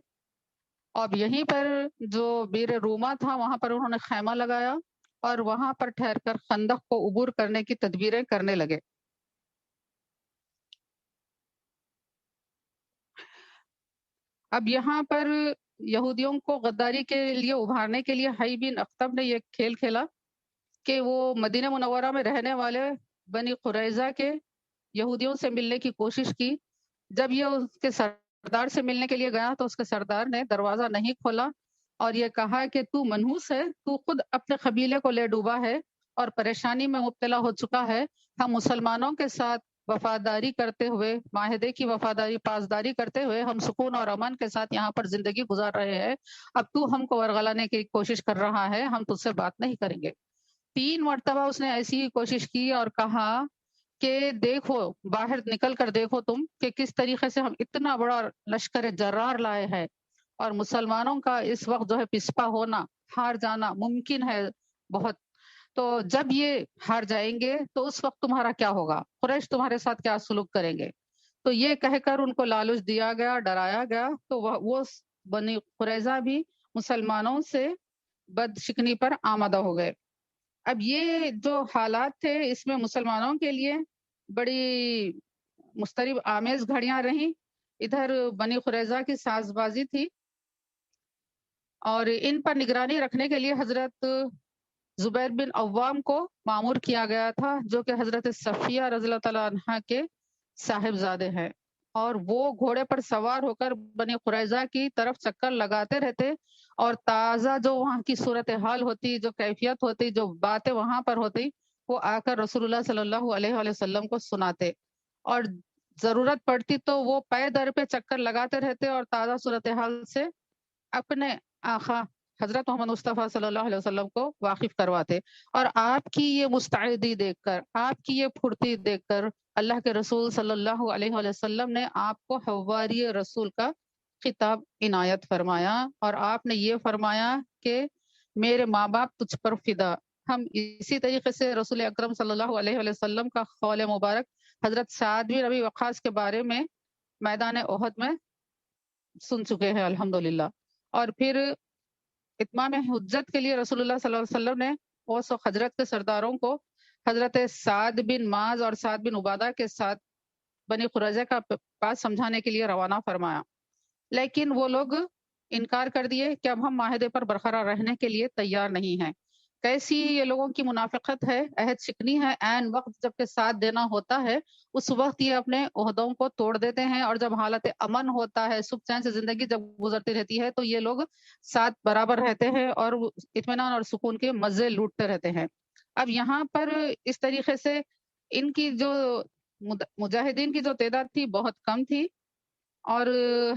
اب یہیں پر جو بیر روما تھا وہاں پر انہوں نے خیمہ لگایا، اور وہاں پر ٹھہر کر خندق کو عبور کرنے کی تدبیریں کرنے لگے۔ اب یہاں پر یہودیوں کو غداری کے لیے ابھارنے کے لیے حی بن اخطب نے یہ کھیل کھیلا کہ وہ مدینہ منورہ میں رہنے والے بنی قریظہ کے یہودیوں سے ملنے کی کوشش کی۔ جب یہ اس کے سردار سے ملنے کے لیے گیا تو اس کے سردار نے دروازہ نہیں کھولا اور یہ کہا کہ تو منحوس ہے، تو خود اپنے قبیلے کو لے ڈوبا ہے اور پریشانی میں مبتلا ہو چکا ہے۔ ہم مسلمانوں کے ساتھ وفاداری کرتے ہوئے، معاہدے کی وفاداری پاسداری کرتے ہوئے ہم سکون اور امن کے ساتھ یہاں پر زندگی گزار رہے ہیں، اب تو ہم کو ورغلانے کی کوشش کر رہا ہے، ہم تجھ سے بات نہیں کریں گے۔ 3 مرتبہ اس نے ایسی ہی کوشش کی اور کہا کہ دیکھو، باہر نکل کر دیکھو تم کہ کس طریقے سے ہم اتنا بڑا لشکر جرار لائے ہیں، اور مسلمانوں کا اس وقت جو ہے پسپا ہونا، ہار جانا ممکن ہے بہت۔ تو جب یہ ہار جائیں گے تو اس وقت تمہارا کیا ہوگا، قریش تمہارے ساتھ کیا سلوک کریں گے۔ تو یہ کہہ کر ان کو لالچ دیا گیا، ڈرایا گیا، تو وہ بنی قریظہ بھی مسلمانوں سے بد شکنی پر آمادہ ہو گئے۔ اب یہ جو حالات تھے اس میں مسلمانوں کے لیے بڑی مسترب آمیز گھڑیاں رہیں۔ ادھر بنی قریظہ کی ساز بازی تھی، اور ان پر نگرانی رکھنے کے لیے حضرت زبیر بن عوام کو معمور کیا گیا تھا، جو کہ حضرت صفیہ رضی اللہ تعالیٰ عنہ کے صاحبزادے ہیں، اور وہ گھوڑے پر سوار ہو کر بنی قریظہ کی طرف چکر لگاتے رہتے، اور تازہ جو وہاں کی صورتحال ہوتی، جو کیفیت ہوتی، جو باتیں وہاں پر ہوتی، وہ آ کر رسول اللہ صلی اللہ علیہ وآلہ وسلم کو سناتے، اور ضرورت پڑتی تو وہ پے در پہ چکر لگاتے رہتے اور تازہ صورتحال سے اپنے آقا حضرت محمد مصطفیٰ صلی اللہ علیہ وسلم کو واقف کرواتے۔ اور آپ کی یہ مستعدی دیکھ کر، آپ کی یہ پھرتی دیکھ کر، اللہ کے رسول صلی اللہ علیہ وآلہ وسلم نے آپ کو حواری رسول کا خطاب عنایت فرمایا، اور آپ نے یہ فرمایا کہ میرے ماں باپ تجھ پر فدا۔ ہم اسی طریقے سے رسول اکرم صلی اللہ علیہ وآلہ وسلم کا قول مبارک حضرت سعد بن ربی وقاص کے بارے میں میدان احد میں سن چکے ہیں الحمدللہ۔ اور پھر اتمام حجت کے لیے رسول اللہ صلی اللہ علیہ وسلم نے اوس و خزرج کے سرداروں کو حضرت سعد بن معاذ اور سعد بن عبادہ کے ساتھ بنی قریظہ کا پاس سمجھانے کے لیے روانہ فرمایا، لیکن وہ لوگ انکار کر دیے کہ اب ہم معاہدے پر برقرار رہنے کے لیے تیار نہیں ہیں۔ کیسی یہ لوگوں کی منافقت ہے، عہد شکنی ہے، عین وقت جب کہ ساتھ دینا ہوتا ہے اس وقت یہ اپنے عہدوں کو توڑ دیتے ہیں، اور جب حالت امن ہوتا ہے، سکھ چین سے زندگی جب گزرتی رہتی ہے تو یہ لوگ ساتھ برابر رہتے ہیں اور اطمینان اور سکون کے مزے لوٹتے رہتے ہیں۔ اب یہاں پر اس طریقے سے ان کی جو مجاہدین کی جو تعداد تھی بہت کم تھی، اور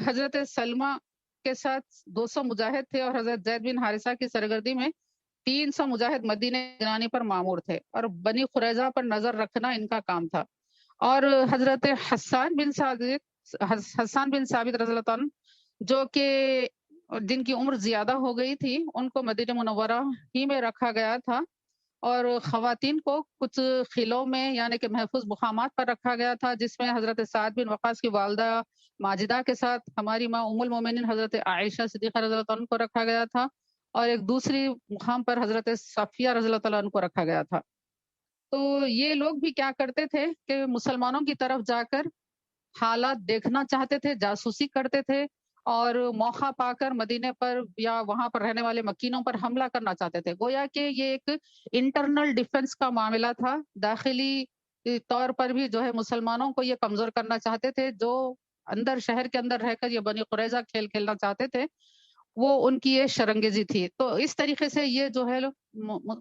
حضرت سلمہ کے ساتھ 200 مجاہد تھے، اور حضرت زید بن حارثہ کی سرگردی میں 300 مجاہد مدینے جنانی پر معمور تھے، اور بنی قریظہ پر نظر رکھنا ان کا کام تھا۔ اور حضرت حسان بن ثابت رضی اللہ عنہ، جو کہ جن کی عمر زیادہ ہو گئی تھی، ان کو مدینہ منورہ ہی میں رکھا گیا تھا، اور خواتین کو کچھ خلوں میں یعنی کہ محفوظ مقامات پر رکھا گیا تھا، جس میں حضرت سعد بن وقاص کی والدہ ماجدہ کے ساتھ ہماری ماں ام المومنین حضرت عائشہ صدیقہ رضی اللہ عنہ کو رکھا گیا تھا، اور ایک دوسری مقام پر حضرت صفیہ رضی اللہ تعالیٰ عنہ کو رکھا گیا تھا۔ تو یہ لوگ بھی کیا کرتے تھے کہ مسلمانوں کی طرف جا کر حالات دیکھنا چاہتے تھے، جاسوسی کرتے تھے، اور موقع پا کر مدینے پر یا وہاں پر رہنے والے مکینوں پر حملہ کرنا چاہتے تھے۔ گویا کہ یہ ایک انٹرنل ڈیفنس کا معاملہ تھا، داخلی طور پر بھی جو ہے مسلمانوں کو یہ کمزور کرنا چاہتے تھے، جو اندر شہر کے اندر رہ کر یہ بنی قریظہ کھیل کھیلنا چاہتے تھے، وہ ان کی یہ شرنگیزی تھی۔ تو اس طریقے سے یہ جو ہے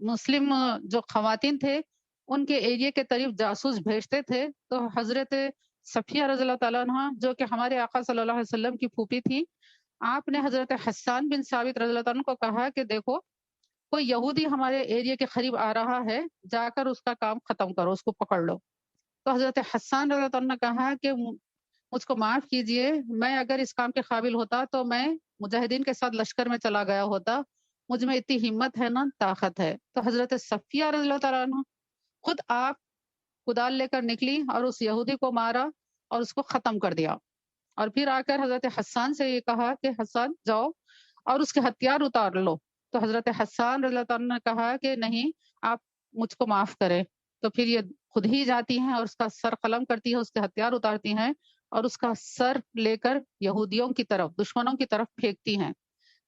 مسلم جو خواتین تھے ان کے ایریے کے قریب جاسوس بھیجتے تھے۔ تو حضرت صفیہ رضی اللہ تعالیٰ عنہ جو کہ ہمارے آقا صلی اللہ علیہ وسلم کی پھوپھی تھی، آپ نے حضرت حسان بن ثابت رضی اللہ تعالیٰ عنہ کو کہا کہ دیکھو کوئی یہودی ہمارے ایریے کے قریب آ رہا ہے، جا کر اس کا کام ختم کرو، اس کو پکڑ لو۔ تو حضرت حسان رضی اللہ تعالیٰ عنہ نے کہا کہ مجھ کو معاف کیجئے، میں اگر اس کام کے قابل ہوتا تو میں مجاہدین کے ساتھ لشکر میں چلا گیا ہوتا، مجھ میں اتنی ہمت ہے، نہ طاقت ہے۔ تو حضرت صفیہ رضی اللہ تعالیٰ عنہ خود آپ کدال لے کر نکلی اور اس یہودی کو مارا اور اس کو ختم کر دیا، اور پھر آ کر حضرت حسان سے یہ کہا کہ حسان جاؤ اور اس کے ہتھیار اتار لو۔ تو حضرت حسان رضی اللہ تعالیٰ عنہ نے کہا کہ نہیں، آپ مجھ کو معاف کریں۔ تو پھر یہ خود ہی جاتی ہیں اور اس کا سر قلم کرتی ہے، اس کے ہتھیار اتارتی ہیں اور اس کا سر لے کر یہودیوں کی طرف، دشمنوں کی طرف پھینکتی ہیں،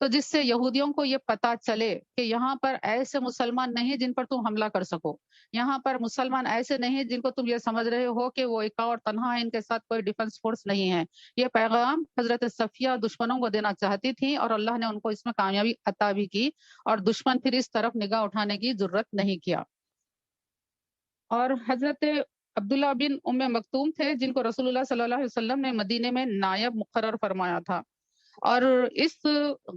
تو جس سے یہودیوں کو یہ پتا چلے کہ یہاں پر ایسے مسلمان نہیں جن پر تم حملہ کر سکو، یہاں پر مسلمان ایسے نہیں جن کو تم یہ سمجھ رہے ہو کہ وہ ایک اور تنہا ہے، ان کے ساتھ کوئی ڈیفنس فورس نہیں ہے۔ یہ پیغام حضرت صفیہ دشمنوں کو دینا چاہتی تھی اور اللہ نے ان کو اس میں کامیابی عطا بھی کی، اور دشمن پھر اس طرف نگاہ اٹھانے کی ضرورت نہیں کیا۔ اور حضرت عبداللہ بن ام مکتوم تھے جن کو رسول اللہ صلی اللہ علیہ وسلم نے مدینے میں نائب مقرر فرمایا تھا، اور اس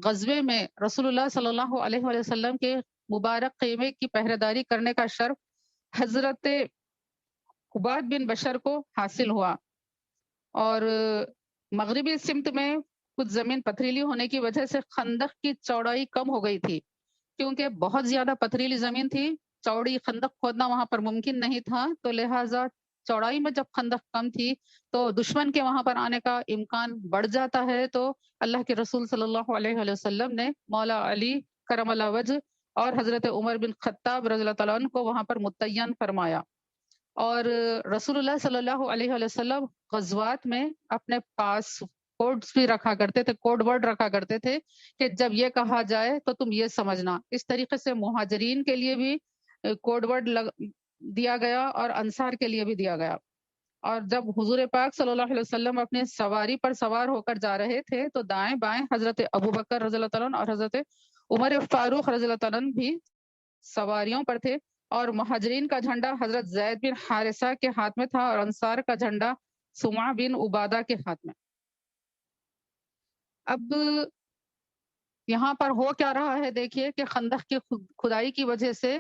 غزوے میں رسول اللہ صلی اللہ علیہ وآلہ وسلم کے مبارک خیمے کی پہرے داری کرنے کا شرف حضرت عباد بن بشر کو حاصل ہوا، اور مغربی سمت میں کچھ زمین پتھریلی ہونے کی وجہ سے خندق کی چوڑائی کم ہو گئی تھی، کیونکہ بہت زیادہ پتھریلی زمین تھی، چوڑی خندق کھودنا وہاں پر ممکن نہیں تھا، تو لہٰذا چوڑائی میں جب خندق کم تھی تو دشمن کے وہاں پر آنے کا امکان بڑھ جاتا ہے، تو اللہ کے رسول صلی اللہ علیہ وآلہ وسلم نے مولا علی کرم اللہ وجہ اور حضرت عمر بن خطاب رضی اللہ تعالیٰ عنہ کو وہاں پر متعین فرمایا، اور رسول اللہ صلی اللہ علیہ وآلہ وسلم غزوات میں اپنے پاس کوڈز بھی رکھا کرتے تھے، کوڈ ورڈ رکھا کرتے تھے کہ جب یہ کہا جائے تو تم یہ سمجھنا۔ اس طریقے سے مہاجرین کے لیے بھی کوڈ ورڈ دیا گیا اور انصار کے لیے بھی دیا گیا۔ اور جب حضور پاک صلی اللہ علیہ وسلم اپنے سواری پر سوار ہو کر جا رہے تھے تو دائیں بائیں حضرت ابوبکر رضی اللہ تعالیٰ عنہ اور حضرت عمر فاروق رضی اللہ تعالیٰ عنہ بھی سواریوں پر تھے، اور مہاجرین کا جھنڈا حضرت زید بن حارثہ کے ہاتھ میں تھا اور انصار کا جھنڈا سمع بن عبادہ کے ہاتھ میں۔ اب یہاں پر ہو کیا رہا ہے دیکھیے کہ خندق کی کھدائی کی وجہ سے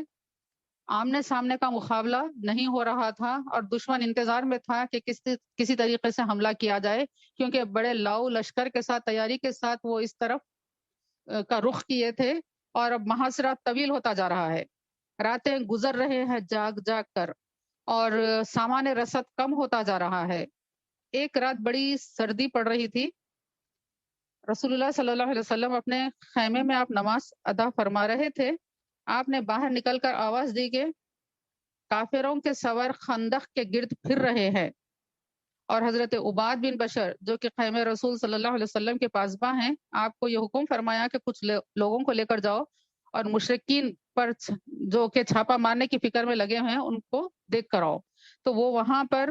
آمنے سامنے کا مقابلہ نہیں ہو رہا تھا، اور دشمن انتظار میں تھا کہ کسی طریقے سے حملہ کیا جائے، کیونکہ بڑے لاؤ لشکر کے ساتھ، تیاری کے ساتھ وہ اس طرف کا رخ کیے تھے، اور اب محاصرہ طویل ہوتا جا رہا ہے، راتیں گزر رہے ہیں جاگ جاگ کر، اور سامان رسد کم ہوتا جا رہا ہے۔ ایک رات بڑی سردی پڑ رہی تھی، رسول اللہ صلی اللہ علیہ وسلم اپنے خیمے میں آپ نماز ادا فرما رہے تھے، آپ نے باہر نکل کر آواز دی کہ کافروں کے سوار خندق کے گرد پھر رہے ہیں، اور حضرت عباد بن بشر جو کہ خیمے رسول صلی اللہ علیہ وسلم کے پاسباں ہیں، آپ کو یہ حکم فرمایا کہ کچھ لوگوں کو لے کر جاؤ اور مشرکین پر جو کہ چھاپا مارنے کی فکر میں لگے ہوئے ہیں ان کو دیکھ کر آؤ۔ تو وہ وہاں پر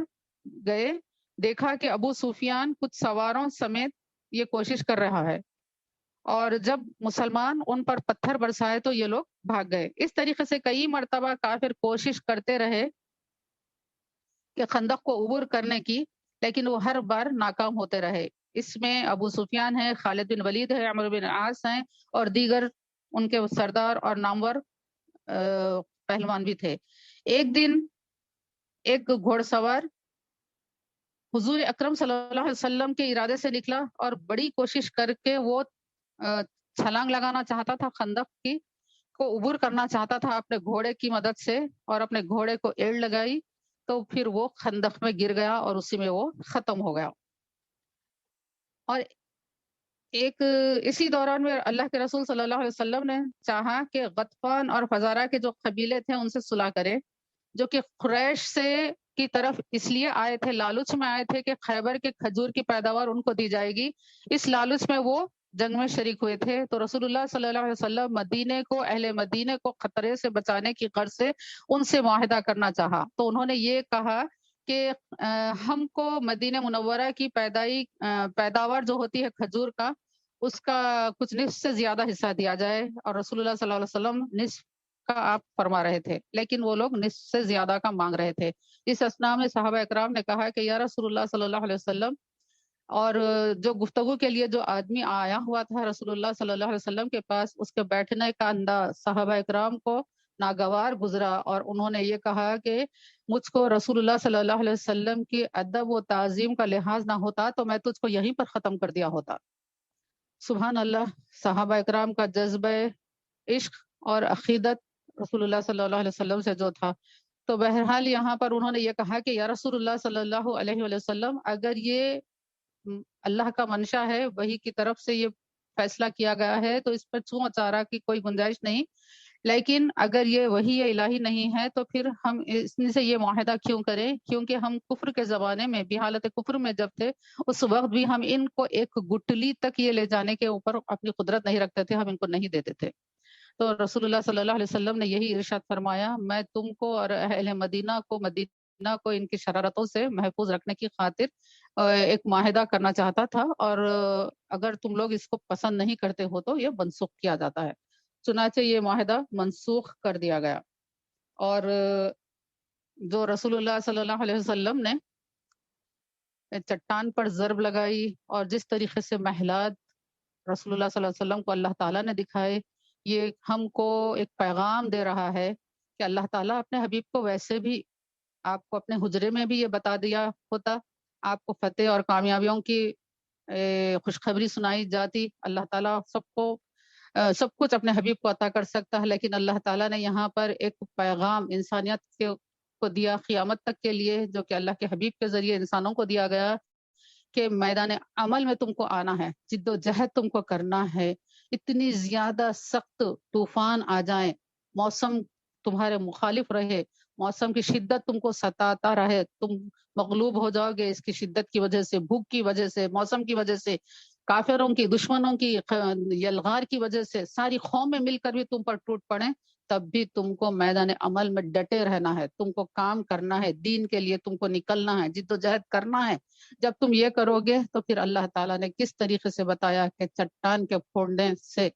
گئے، دیکھا کہ ابو سفیان کچھ سواروں سمیت یہ کوشش کر رہا ہے، اور جب مسلمان ان پر پتھر برسائے تو یہ لوگ بھاگ گئے۔ اس طریقے سے کئی مرتبہ کافر کوشش کرتے رہے کہ خندق کو عبور کرنے کی، لیکن وہ ہر بار ناکام ہوتے رہے۔ اس میں ابو سفیان ہے، خالد بن ولید ہے، عمرو بن عاص ہیں، اور دیگر ان کے سردار اور نامور پہلوان بھی تھے۔ ایک دن ایک گھوڑ سوار حضور اکرم صلی اللہ علیہ وسلم کے ارادے سے نکلا اور بڑی کوشش کر کے وہ چھلانگ لگانا چاہتا تھا، خندق کی کو عبور کرنا چاہتا تھا اپنے گھوڑے کی مدد سے، اور اپنے گھوڑے کو ایڑ لگائی تو پھر وہ خندق میں گر گیا اور اسی میں وہ ختم ہو گیا۔ اور ایک اسی دوران میں اللہ کے رسول صلی اللہ علیہ وسلم نے چاہا کہ غطفان اور فزارہ کے جو قبیلے تھے ان سے صلح کرے، جو کہ قریش سے کی طرف اس لیے آئے تھے، لالچ میں آئے تھے کہ خیبر کے کھجور کی پیداوار ان کو دی جائے گی، اس لالچ میں وہ جنگ میں شریک ہوئے تھے، تو رسول اللہ صلی اللہ علیہ وسلم مدینے کو، اہل مدینے کو خطرے سے بچانے کی غرض سے ان سے معاہدہ کرنا چاہا۔ تو انہوں نے یہ کہا کہ ہم کو مدینہ منورہ کی پیداوار جو ہوتی ہے کھجور کا، اس کا کچھ نصف سے زیادہ حصہ دیا جائے، اور رسول اللہ صلی اللہ علیہ وسلم نصف کا آپ فرما رہے تھے، لیکن وہ لوگ نصف سے زیادہ کا مانگ رہے تھے۔ اس اسنا میں صحابہ اکرام نے کہا کہ یا رسول اللہ صلی اللہ علیہ وسلم، اور جو گفتگو کے لیے جو آدمی آیا ہوا تھا رسول اللہ صلی اللہ علیہ وسلم کے پاس، اس کے بیٹھنے کا انداز صحابہ اکرام کو ناگوار گزرا، اور انہوں نے یہ کہا کہ مجھ کو رسول اللہ صلی اللہ علیہ وسلم کی ادب و تعظیم کا لحاظ نہ ہوتا تو میں تجھ کو یہیں پر ختم کر دیا ہوتا۔ سبحان اللہ، صحابہ اکرام کا جذبہ عشق اور عقیدت رسول اللہ صلی اللہ علیہ وسلم سے جو تھا۔ تو بہرحال یہاں پر انہوں نے یہ کہا کہ یا رسول اللہ صلی اللہ علیہ وسلم، اگر یہ اللہ کا منشا ہے، وہی کی طرف سے یہ فیصلہ کیا گیا ہے، تو اس پر چوں چارہ کی کوئی گنجائش نہیں، لیکن اگر یہ وحی الہی نہیں ہے تو پھر ہم اس سے یہ معاہدہ کیوں کریں؟ کیونکہ ہم کفر کے زمانے میں بھی، حالت کفر میں جب تھے، اس وقت بھی ہم ان کو ایک گٹلی تک یہ لے جانے کے اوپر اپنی قدرت نہیں رکھتے تھے، ہم ان کو نہیں دیتے تھے۔ تو رسول اللہ صلی اللہ علیہ وسلم نے یہی ارشاد فرمایا، میں تم کو اور اہل مدینہ کو ان کی شرارتوں سے محفوظ رکھنے کی خاطر ایک معاہدہ کرنا چاہتا تھا، اور اگر تم لوگ اس کو پسند نہیں کرتے ہو تو یہ منسوخ کیا جاتا ہے۔ چنانچہ یہ معاہدہ منسوخ کر دیا گیا، اور جو رسول اللہ صلی اللہ علیہ وسلم نے چٹان پر ضرب لگائی، اور جس طریقے سے محلات رسول اللہ صلی اللہ علیہ وسلم کو اللہ تعالیٰ نے دکھائے، یہ ہم کو ایک پیغام دے رہا ہے کہ اللہ تعالیٰ اپنے حبیب کو ویسے بھی آپ کو اپنے حجرے میں بھی یہ بتا دیا ہوتا، آپ کو فتح اور کامیابیوں کی خوشخبری سنائی جاتی۔ اللہ تعالیٰ سب کچھ اپنے حبیب کو عطا کر سکتا ہے، لیکن اللہ تعالیٰ نے یہاں پر ایک پیغام انسانیت کو دیا قیامت تک کے لیے، جو کہ اللہ کے حبیب کے ذریعے انسانوں کو دیا گیا، کہ میدان عمل میں تم کو آنا ہے، جد و جہد تم کو کرنا ہے۔ اتنی زیادہ سخت طوفان آ جائیں، موسم تمہارے مخالف رہے، موسم کی شدت تم کو ستاتا رہے، تم مغلوب ہو جاؤ گے اس کی شدت کی وجہ سے، بھوک کی وجہ سے، موسم کی وجہ سے، کافروں کی، دشمنوں کی یلغار کی وجہ سے، ساری قومیں مل کر بھی تم پر ٹوٹ پڑیں، تب بھی تم کو میدان عمل میں ڈٹے رہنا ہے، تم کو کام کرنا ہے، دین کے لیے تم کو نکلنا ہے، جد و جہد کرنا ہے۔ جب تم یہ کرو گے تو پھر اللہ تعالیٰ نے کس طریقے سے بتایا کہ چٹان کے پھوڑنے سے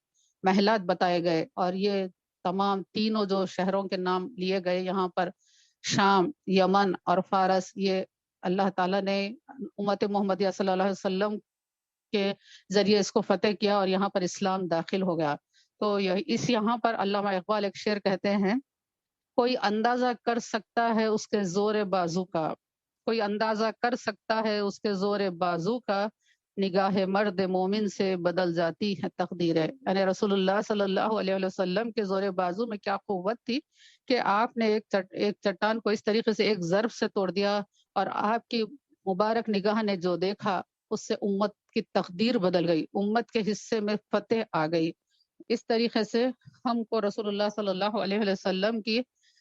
محلات بتائے گئے، اور یہ تمام تینوں جو شہروں کے نام لیے گئے یہاں پر، شام، یمن اور فارس، یہ اللہ تعالیٰ نے امت محمدیہ صلی اللہ علیہ وسلم کے ذریعے اس کو فتح کیا، اور یہاں پر اسلام داخل ہو گیا۔ تو یہاں پر علامہ اقبال ایک شعر کہتے ہیں، کوئی اندازہ کر سکتا ہے اس کے زور بازو کا، کوئی اندازہ کر سکتا ہے اس کے زور بازو کا، نگاہ مرد مومن سے بدل جاتی ہے تقدیریں۔ یعنی رسول اللہ صلی اللہ علیہ وسلم کے زور بازو میں کیا قوت تھی کہ آپ نے ایک چٹان کو اس طریقے سے ایک ضرب سے توڑ دیا، اور آپ کی مبارک نگاہ نے جو دیکھا اس سے امت کی تقدیر بدل گئی، امت کے حصے میں فتح آ گئی۔ اس طریقے سے ہم کو رسول اللہ صلی اللہ علیہ وسلم کی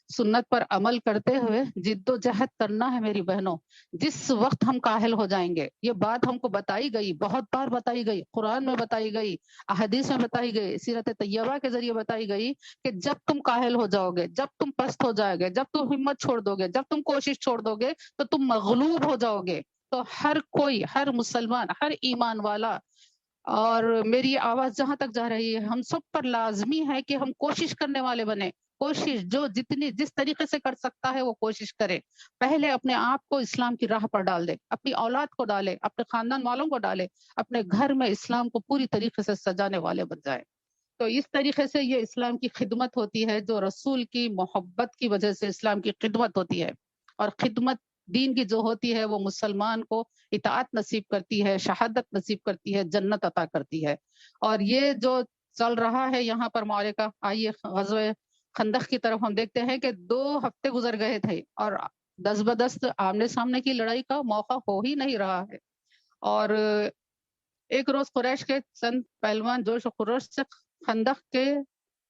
سنت پر عمل کرتے ہوئے جد و جہد کرنا ہے میری بہنوں۔ جس وقت ہم کاہل ہو جائیں گے، یہ بات ہم کو بتائی گئی، بہت بار بتائی گئی، قرآن میں بتائی گئی، احادیث میں بتائی گئی، سیرت طیبہ کے ذریعے بتائی گئی، کہ جب تم کاہل ہو جاؤ گے، جب تم پست ہو جاؤ گے، جب تم ہمت چھوڑ دو گے، جب تم کوشش چھوڑ دو گے، تو تم مغلوب ہو جاؤ گے۔ تو ہر کوئی، ہر مسلمان، ہر ایمان والا، اور میری آواز جہاں تک جا رہی ہے، ہم سب پر لازمی ہے کہ ہم کوشش کرنے والے بنے۔ کوشش جو جس طریقے سے کر سکتا ہے وہ کوشش کرے۔ پہلے اپنے آپ کو اسلام کی راہ پر ڈال دے، اپنی اولاد کو ڈالے، اپنے خاندان والوں کو ڈالے، اپنے گھر میں اسلام کو پوری طریقے سے سجانے والے بن جائے۔ تو اس طریقے سے یہ اسلام کی خدمت ہوتی ہے، جو رسول کی محبت کی وجہ سے اسلام کی خدمت ہوتی ہے، اور خدمت دین کی جو ہوتی ہے وہ مسلمان کو اطاعت نصیب کرتی ہے، شہادت نصیب کرتی ہے، جنت عطا کرتی ہے۔ اور یہ جو چل رہا ہے یہاں پر معرکہ، آئیے غزوہ خندق کی طرف ہم دیکھتے ہیں کہ 2 ہفتے گزر گئے تھے، اور دست بدست آمنے سامنے کی لڑائی کا موقع ہو ہی نہیں رہا ہے۔ اور ایک روز قریش کے چند پہلوان جوش و خروش سے خندق کے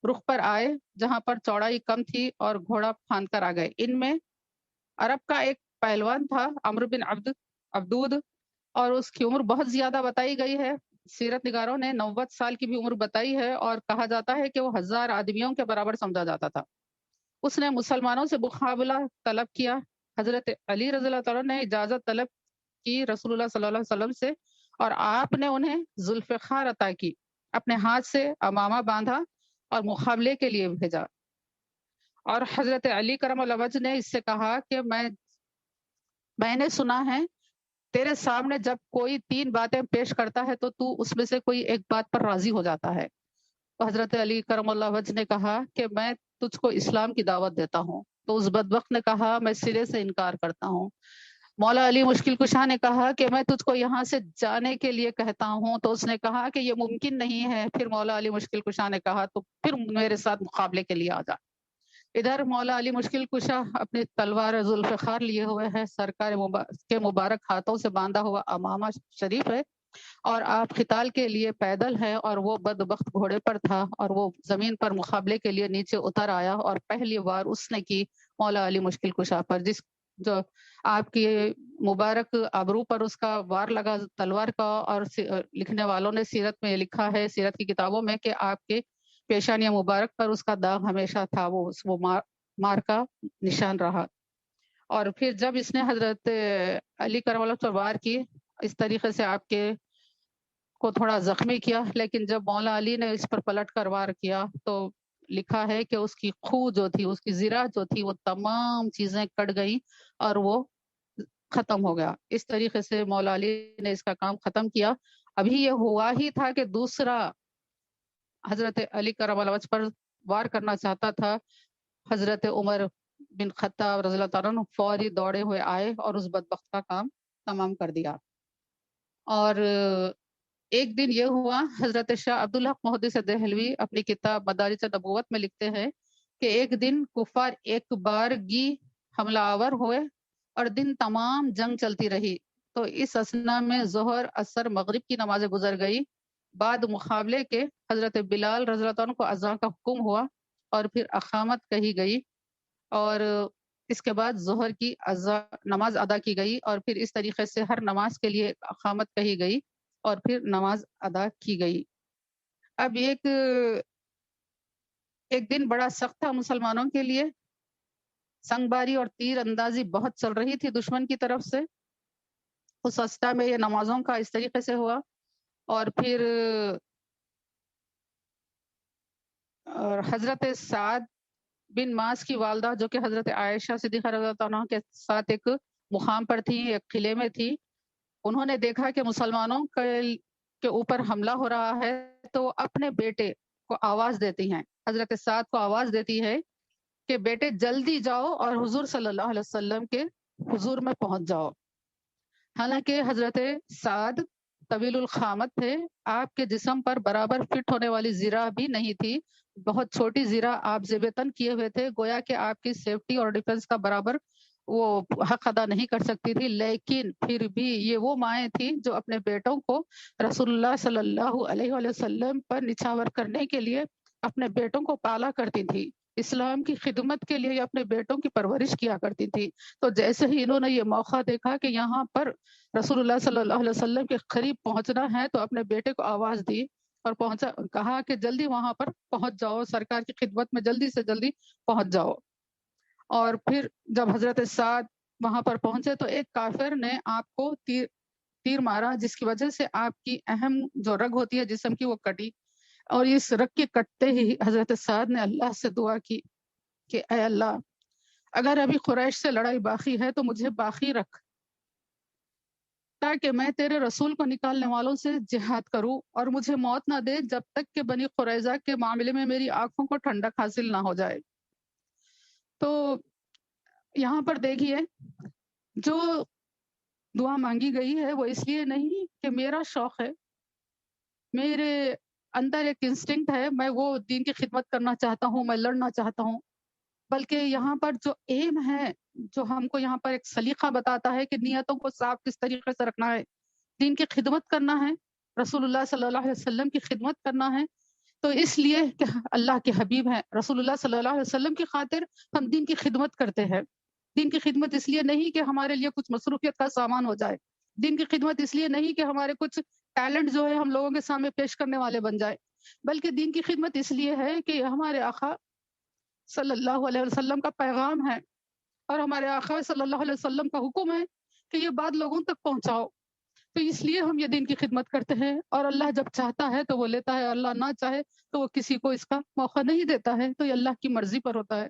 رخ پر آئے، جہاں پر چوڑائی کم تھی، اور گھوڑا پھاند کر آ گئے۔ ان میں عرب کا ایک پہلوان تھا، عمرو بن عبدود، اور اس کی عمر بہت زیادہ بتائی گئی ہے، سیرت نگاروں نے 90 سال کی بھی عمر بتائی ہے اور کہا جاتا ہے کہ وہ 1000 آدمیوں کے برابر سمجھا جاتا تھا۔ اس نے مسلمانوں سے مقابلہ طلب کیا۔ حضرت علی رضی اللہ تعالیٰ نے اجازت طلب کی رسول اللہ صلی اللہ علیہ وسلم سے، اور آپ نے انہیں ذوالفقار عطا کی، اپنے ہاتھ سے امامہ باندھا اور مقابلے کے لیے بھیجا۔ اور حضرت علی کرم اللہ وجہ نے اس سے کہا کہ میں نے سنا ہے تیرے سامنے جب کوئی 3 باتیں پیش کرتا ہے تو اس میں سے کوئی ایک بات پر راضی ہو جاتا ہے۔ تو حضرت علی کرم اللہ وجہ نے کہا کہ میں تجھ کو اسلام کی دعوت دیتا ہوں۔ تو اس بدبخت نے کہا میں سرے سے انکار کرتا ہوں۔ مولا علی مشکل کشا نے کہا کہ میں تجھ کو یہاں سے جانے کے لیے کہتا ہوں۔ تو اس نے کہا کہ یہ ممکن نہیں ہے۔ پھر مولا علی مشکل کشا نے کہا تو پھر میرے ساتھ مقابلے کے لیے آ جا۔ ادھر مولا علی مشکل کشا اپنی تلوار ذوالفقار لیے ہوئے ہے، سرکار کے مبارک ہاتھوں سے باندھا ہوا امامہ شریف ہے، اور آپ قتال کے لیے پیدل ہے، اور وہ بدبخت گھوڑے پر تھا، اور وہ زمین پر مقابلے کے لیے نیچے اتر آیا، اور پہلی وار اس نے کی مولا علی مشکل کشا پر، جو آپ کی مبارک ابرو پر اس کا وار لگا تلوار کا۔ اور لکھنے والوں نے سیرت میں لکھا ہے، سیرت کی کتابوں میں، کہ آپ کے پیشانی مبارک پر اس کا داغ ہمیشہ تھا، وہ مار کا نشان رہا۔ اور پھر جب اس نے حضرت علی کرم اللہ پر وار کی، اس طریقے سے آپ کے کو تھوڑا زخمی کیا، لیکن جب مولا علی نے اس پر پلٹ کر وار کیا تو لکھا ہے کہ اس کی خو جو تھی، اس کی زرہ جو تھی، وہ تمام چیزیں کٹ گئی اور وہ ختم ہو گیا۔ اس طریقے سے مولا علی نے اس کا کام ختم کیا۔ ابھی یہ ہوا ہی تھا کہ دوسرا حضرت علی کرم اللہ وجہ پر وار کرنا چاہتا تھا۔ حضرت عمر بن خطاب رضی اللہ تعالیٰ عنہ فوری دوڑے ہوئے آئے اور اس بدبخت کا کام تمام کر دیا۔ اور ایک دن یہ ہوا، حضرت شاہ عبدالحق محدث دہلوی اپنی کتاب مدارج نبوت میں لکھتے ہیں کہ ایک دن کفار ایک بارگی حملہ آور ہوئے اور دن تمام جنگ چلتی رہی۔ تو اس اثنا میں ظہر، عصر، مغرب کی نمازیں گزر گئی۔ بعد مقابلے کے حضرت بلال رضی اللہ عنہ کو اذان کا حکم ہوا اور پھر اقامت کہی گئی، اور اس کے بعد ظہر کی نماز ادا کی گئی، اور پھر اس طریقے سے ہر نماز کے لیے اقامت کہی گئی اور پھر نماز ادا کی گئی۔ اب ایک دن بڑا سخت تھا مسلمانوں کے لیے۔ سنگ باری اور تیر اندازی بہت چل رہی تھی دشمن کی طرف سے۔ اس استا میں یہ نمازوں کا اس طریقے سے ہوا، اور پھر حضرت سعد بن معاذ کی والدہ جو کہ حضرت عائشہ صدیقہ رضی اللہ عنہ کے ساتھ ایک مقام پر تھی، ایک قلعے میں تھی، انہوں نے دیکھا کہ مسلمانوں کے اوپر حملہ ہو رہا ہے، تو اپنے بیٹے کو آواز دیتی ہیں، حضرت سعد کو آواز دیتی ہے کہ بیٹے جلدی جاؤ اور حضور صلی اللہ علیہ وسلم کے حضور میں پہنچ جاؤ۔ حالانکہ حضرت سعد طویل القامت تھے، آپ کے جسم پر برابر فٹ ہونے والی زرہ بھی نہیں تھی، بہت چھوٹی زرہ آپ زیب تن کیے ہوئے تھے، گویا کہ آپ کی سیفٹی اور ڈیفنس کا برابر وہ حق ادا نہیں کر سکتی تھی، لیکن پھر بھی یہ وہ مائیں تھیں جو اپنے بیٹوں کو رسول اللہ صلی اللہ علیہ وسلم پر نچھاور کرنے کے لیے اپنے بیٹوں کو پالا کرتی تھی، اسلام کی خدمت کے لیے اپنے بیٹوں کی پرورش کیا کرتی تھی۔ تو جیسے ہی انہوں نے یہ موقع دیکھا کہ یہاں پر رسول اللہ صلی اللہ علیہ وسلم کے قریب پہنچنا ہے، تو اپنے بیٹے کو آواز دی اور کہا کہ جلدی وہاں پر پہنچ جاؤ، سرکار کی خدمت میں جلدی سے جلدی پہنچ جاؤ۔ اور پھر جب حضرت سعد وہاں پر پہنچے تو ایک کافر نے آپ کو تیر مارا، جس کی وجہ سے آپ کی اہم جو رگ ہوتی ہے جسم کی وہ کٹی، اور اس رگ کے کٹتے ہی حضرت سعد نے اللہ سے دعا کی کہ اے اللہ، اگر ابھی قریش سے لڑائی باقی ہے تو مجھے باقی رکھ، تاکہ میں تیرے رسول کو نکالنے والوں سے جہاد کروں، اور مجھے موت نہ دے جب تک کہ بنی قریظہ کے معاملے میں میری آنکھوں کو ٹھنڈک حاصل نہ ہو جائے۔ تو یہاں پر دیکھیے، جو دعا مانگی گئی ہے وہ اس لیے نہیں کہ میرا شوق ہے، میرے اندر ایک انسٹنکٹ ہے، میں وہ دین کی خدمت کرنا چاہتا ہوں، میں لڑنا چاہتا ہوں، بلکہ یہاں پر جو ایم ہے، جو ہم کو یہاں پر ایک سلیقہ بتاتا ہے کہ نیتوں کو صاف کس طریقے سے رکھنا ہے، دین کی خدمت کرنا ہے، رسول اللہ صلی اللہ علیہ وسلم کی خدمت کرنا ہے، تو اس لیے کہ اللہ کے حبیب ہیں، رسول اللہ صلی اللہ علیہ وسلم کی خاطر ہم دین کی خدمت کرتے ہیں۔ دین کی خدمت اس لیے نہیں کہ ہمارے لیے کچھ مصروفیت کا سامان ہو جائے، دین کی خدمت اس لیے نہیں کہ ہمارے کچھ ٹیلنٹ جو ہے ہم لوگوں کے سامنے پیش کرنے والے بن جائے، بلکہ دین کی خدمت اس لیے ہے کہ یہ ہمارے آقا صلی اللہ علیہ وسلم کا پیغام ہے، اور ہمارے آقا صلی اللہ علیہ وسلم کا حکم ہے کہ یہ بات لوگوں تک پہنچاؤ۔ تو اس لیے ہم یہ دین کی خدمت کرتے ہیں، اور اللہ جب چاہتا ہے تو وہ لیتا ہے، اللہ نہ چاہے تو وہ کسی کو اس کا موقع نہیں دیتا ہے، تو یہ اللہ کی مرضی پر ہوتا ہے۔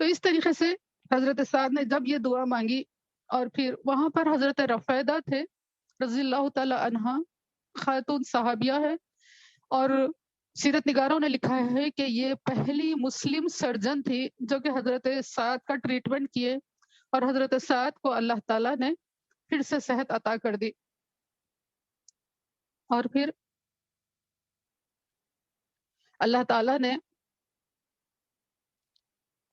تو اس طریقے سے حضرت سعد نے جب یہ دعا مانگی، اور پھر وہاں پر حضرت رفیدہ تھے رضی اللہ تعالی عنہا، خاتون صحابیہ ہے، اور سیرت نگاروں نے لکھا ہے کہ یہ پہلی مسلم سرجن تھی جو کہ حضرت سعد کا ٹریٹمنٹ کیے، اور حضرت سعد کو اللہ تعالیٰ نے پھر سے صحت عطا کر دی۔ اور پھر اللہ تعالیٰ نے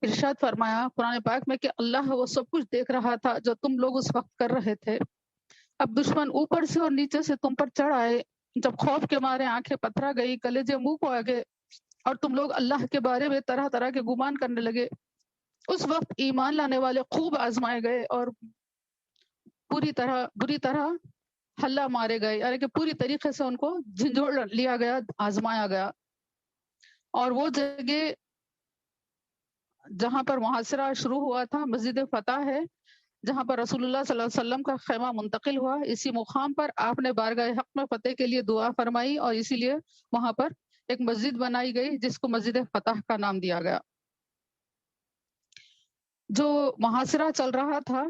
ارشاد فرمایا قرآن پاک میں کہ اللہ وہ سب کچھ دیکھ رہا تھا جو تم لوگ اس وقت کر رہے تھے۔ اب دشمن اوپر سے اور نیچے سے تم پر چڑھ آئے، جب خوف کے مارے آنکھیں پتھرا گئی، کلیجے منہ کو آ گئے، اور تم لوگ اللہ کے بارے میں طرح طرح کے گمان کرنے لگے۔ اس وقت ایمان لانے والے خوب آزمائے گئے اور بری طرح حلہ مارے گئے، یعنی کہ پوری طریقے سے ان کو جھنجھوڑ لیا گیا، آزمایا گیا۔ اور وہ جگہ جہاں پر محاصرہ شروع ہوا تھا مسجد فتح ہے، جہاں پر رسول اللہ صلی اللہ علیہ وسلم کا خیمہ منتقل ہوا، اسی مقام پر آپ نے بارگاہ حق میں فتح کے لیے دعا فرمائی، اور اسی لیے وہاں پر ایک مسجد بنائی گئی جس کو مسجد فتح کا نام دیا گیا۔ جو محاصرہ چل رہا تھا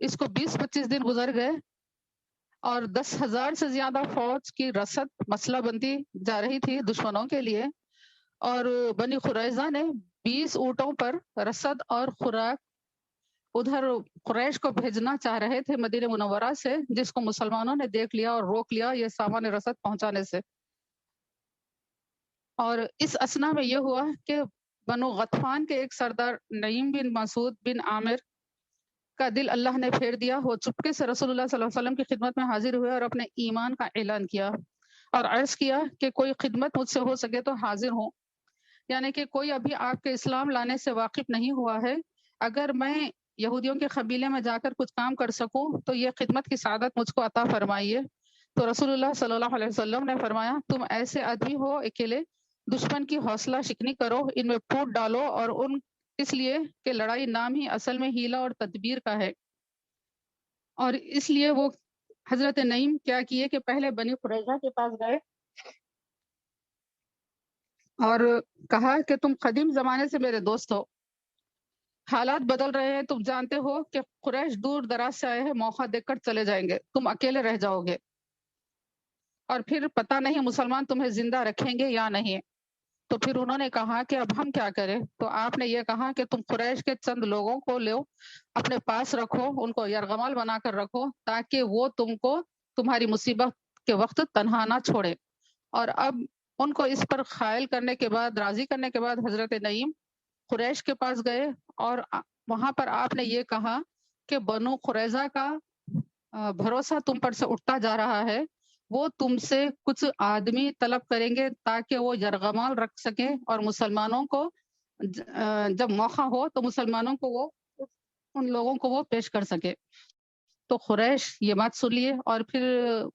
اس کو 20-25 دن گزر گئے، اور 10,000 سے زیادہ فوج کی رسد مسلح بندی جا رہی تھی دشمنوں کے لیے، اور بنی قریظہ نے 20 اونٹوں پر رسد اور خوراک ادھر قریش کو بھیجنا چاہ رہے تھے مدینہ منورہ سے، جس کو مسلمانوں نے دیکھ لیا اور روک لیا یہ سامان رسد پہنچانے سے۔ اور اس اسنا میں یہ ہوا کہ بنو غطفان کے ایک سردار نعیم بن مسعود بن عامر کا دل اللہ نے پھیر دیا، وہ چپکے سے رسول اللہ صلی اللہ علیہ وسلم کی خدمت میں حاضر ہوئے اور اپنے ایمان کا اعلان کیا، اور عرض کیا کہ کوئی خدمت مجھ سے ہو سکے تو حاضر ہوں، یعنی کہ کوئی ابھی آپ کے اسلام لانے سے واقف نہیں ہوا ہے، اگر میں یہودیوں کے قبیلے میں جا کر کچھ کام کر سکوں تو یہ خدمت کی سعادت مجھ کو عطا فرمائیے۔ تو رسول اللہ صلی اللہ علیہ وسلم نے فرمایا تم ایسے آدمی ہو اکیلے دشمن کی حوصلہ شکنی کرو، ان میں پھوٹ ڈالو، اور ان اس لیے کہ لڑائی نام ہی اصل میں ہیلہ اور تدبیر کا ہے۔ اور اس لیے وہ حضرت نعیم کیا کیے کہ پہلے بنی قریظہ کے پاس گئے اور کہا کہ تم قدیم زمانے سے میرے دوست ہو، حالات بدل رہے ہیں، تم جانتے ہو کہ قریش دور دراز سے آئے ہیں، موقع دیکھ کر چلے جائیں گے، تم اکیلے رہ جاؤ گے، اور پھر پتہ نہیں مسلمان تمہیں زندہ رکھیں گے یا نہیں۔ تو پھر انہوں نے کہا کہ اب ہم کیا کریں؟ تو آپ نے یہ کہا کہ تم قریش کے چند لوگوں کو لو، اپنے پاس رکھو، ان کو یرغمال بنا کر رکھو، تاکہ وہ تم کو تمہاری مصیبت کے وقت تنہا نہ چھوڑے۔ اور اب ان کو اس پر قائل کرنے کے بعد، راضی کرنے کے بعد حضرت نعیم قریش کے پاس گئے، اور وہاں پر آپ نے یہ کہا کہ بنو قریظہ کا بھروسہ تم پر سے اٹھتا جا رہا ہے، وہ تم سے کچھ آدمی طلب کریں گے تاکہ وہ یرغمال رکھ سکیں، اور مسلمانوں کو جب موقع ہو تو مسلمانوں کو وہ ان لوگوں کو وہ پیش کر سکے۔ تو قریش یہ بات سن لیے، اور پھر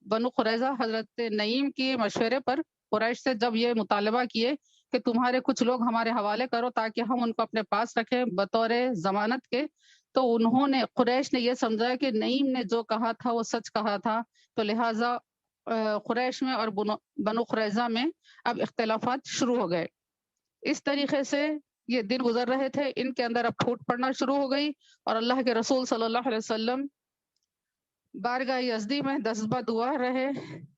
بنو قریظہ حضرت نعیم کے مشورے پر قریش سے جب یہ مطالبہ کیے کہ تمہارے کچھ لوگ ہمارے حوالے کرو تاکہ ہم ان کو اپنے پاس رکھیں بطور ضمانت کے، تو انہوں نے قریش نے یہ سمجھا کہ نعیم نے جو کہا تھا وہ سچ کہا تھا، تو لہٰذا قریش میں اور بنو قریظہ میں اب اختلافات شروع ہو گئے۔ اس طریقے سے یہ دن گزر رہے تھے، ان کے اندر اب پھوٹ پڑنا شروع ہو گئی، اور اللہ کے رسول صلی اللہ علیہ وسلم بارگاہ یزدی میں دستبہ دعا رہے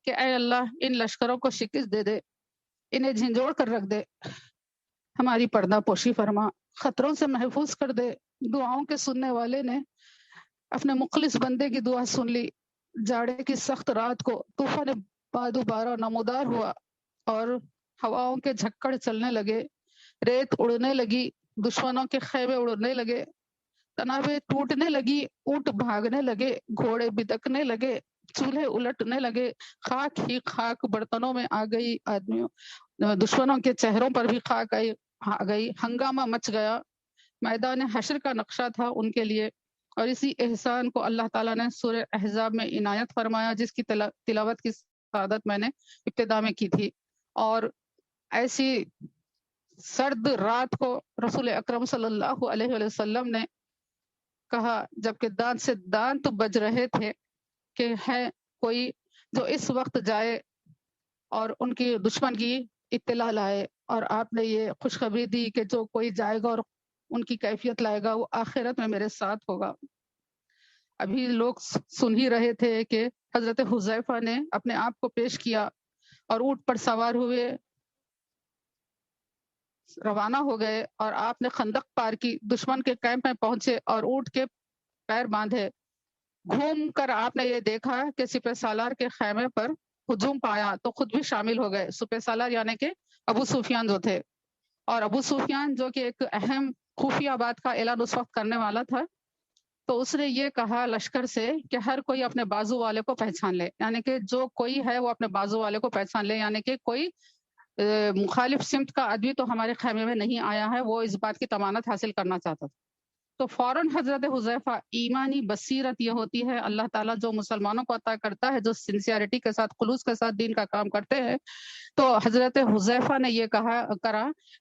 کہ اے اللہ ان لشکروں کو شکست دے دے، انہیں جھنجھوڑ کر رکھ دے، ہماری پردہ پوشی فرما، خطروں سے محفوظ کر دے۔ دعاؤں کے سننے والے نے اپنے مخلص بندے کی دعا سن لی۔ جاڑے کی سخت رات کو طوفان بادو بارہ نمودار ہوا، اور ہواؤں کے جھکڑ چلنے لگے، ریت اڑنے لگی، دشمنوں کے خیمے اڑنے لگے، تنابیں ٹوٹنے لگی، اونٹ بھاگنے لگے، گھوڑے بدکنے لگے، چولہے الٹنے لگے، خاک ہی خاک برتنوں میں آ گئی، آدمیوں دشمنوں کے چہروں پر بھی خاک آ گئی، ہنگامہ مچ گیا۔ میدان حشر کا نقشہ تھا ان کے لیے، اور اسی احسان کو اللہ تعالیٰ نے سورہ احزاب میں عنایت فرمایا، جس کی تلاوت کی عادت میں نے ابتدا میں کی تھی، اور ایسی سرد رات کو رسول اکرم صلی اللہ علیہ وآلہ وسلم نے کہا، جبکہ دانت سے دانت بج رہے تھے، کہ ہے کوئی جو اس وقت جائے اور ان کی دشمن کی اطلاع لائے، اور آپ نے یہ خوشخبری دی کہ جو کوئی جائے گا اور ان کی کیفیت لائے گا وہ آخرت میں میرے ساتھ ہوگا۔ ابھی لوگ سن ہی رہے تھے کہ حضرت حذیفہ نے اپنے آپ کو پیش کیا اور اونٹ پر سوار ہوئے روانہ ہو گئے، اور آپ نے خندق پار کی، دشمن کے کیمپ میں پہنچے اور اونٹ کے پیر باندھے۔ گھوم کر آپ نے یہ دیکھا کہ سپہ سالار کے خیمے پر ہجوم پایا تو خود بھی شامل ہو گئے۔ سپہ سالار یعنی کہ ابو سفیان جو تھے، اور ابو سفیان جو کہ ایک اہم خفیہ بات کا اعلان اس وقت کرنے والا تھا، تو اس نے یہ کہا لشکر سے کہ ہر کوئی اپنے بازو والے کو پہچان لے، یعنی کہ جو کوئی ہے وہ اپنے بازو والے کو پہچان لے، یعنی کہ کوئی مخالف سمت کا آدمی تو ہمارے خیمے میں نہیں آیا ہے، وہ اس بات کی ضمانت حاصل کرنا چاہتا تھا۔ تو فوراً حضرت حذیفہ، ایمانی بصیرت یہ ہوتی ہے اللہ تعالیٰ جو مسلمانوں کو عطا کرتا ہے، جو سنسیئرٹی کے ساتھ، خلوص کے ساتھ دین کا کام کرتے ہیں، تو حضرت حذیفہ نے یہ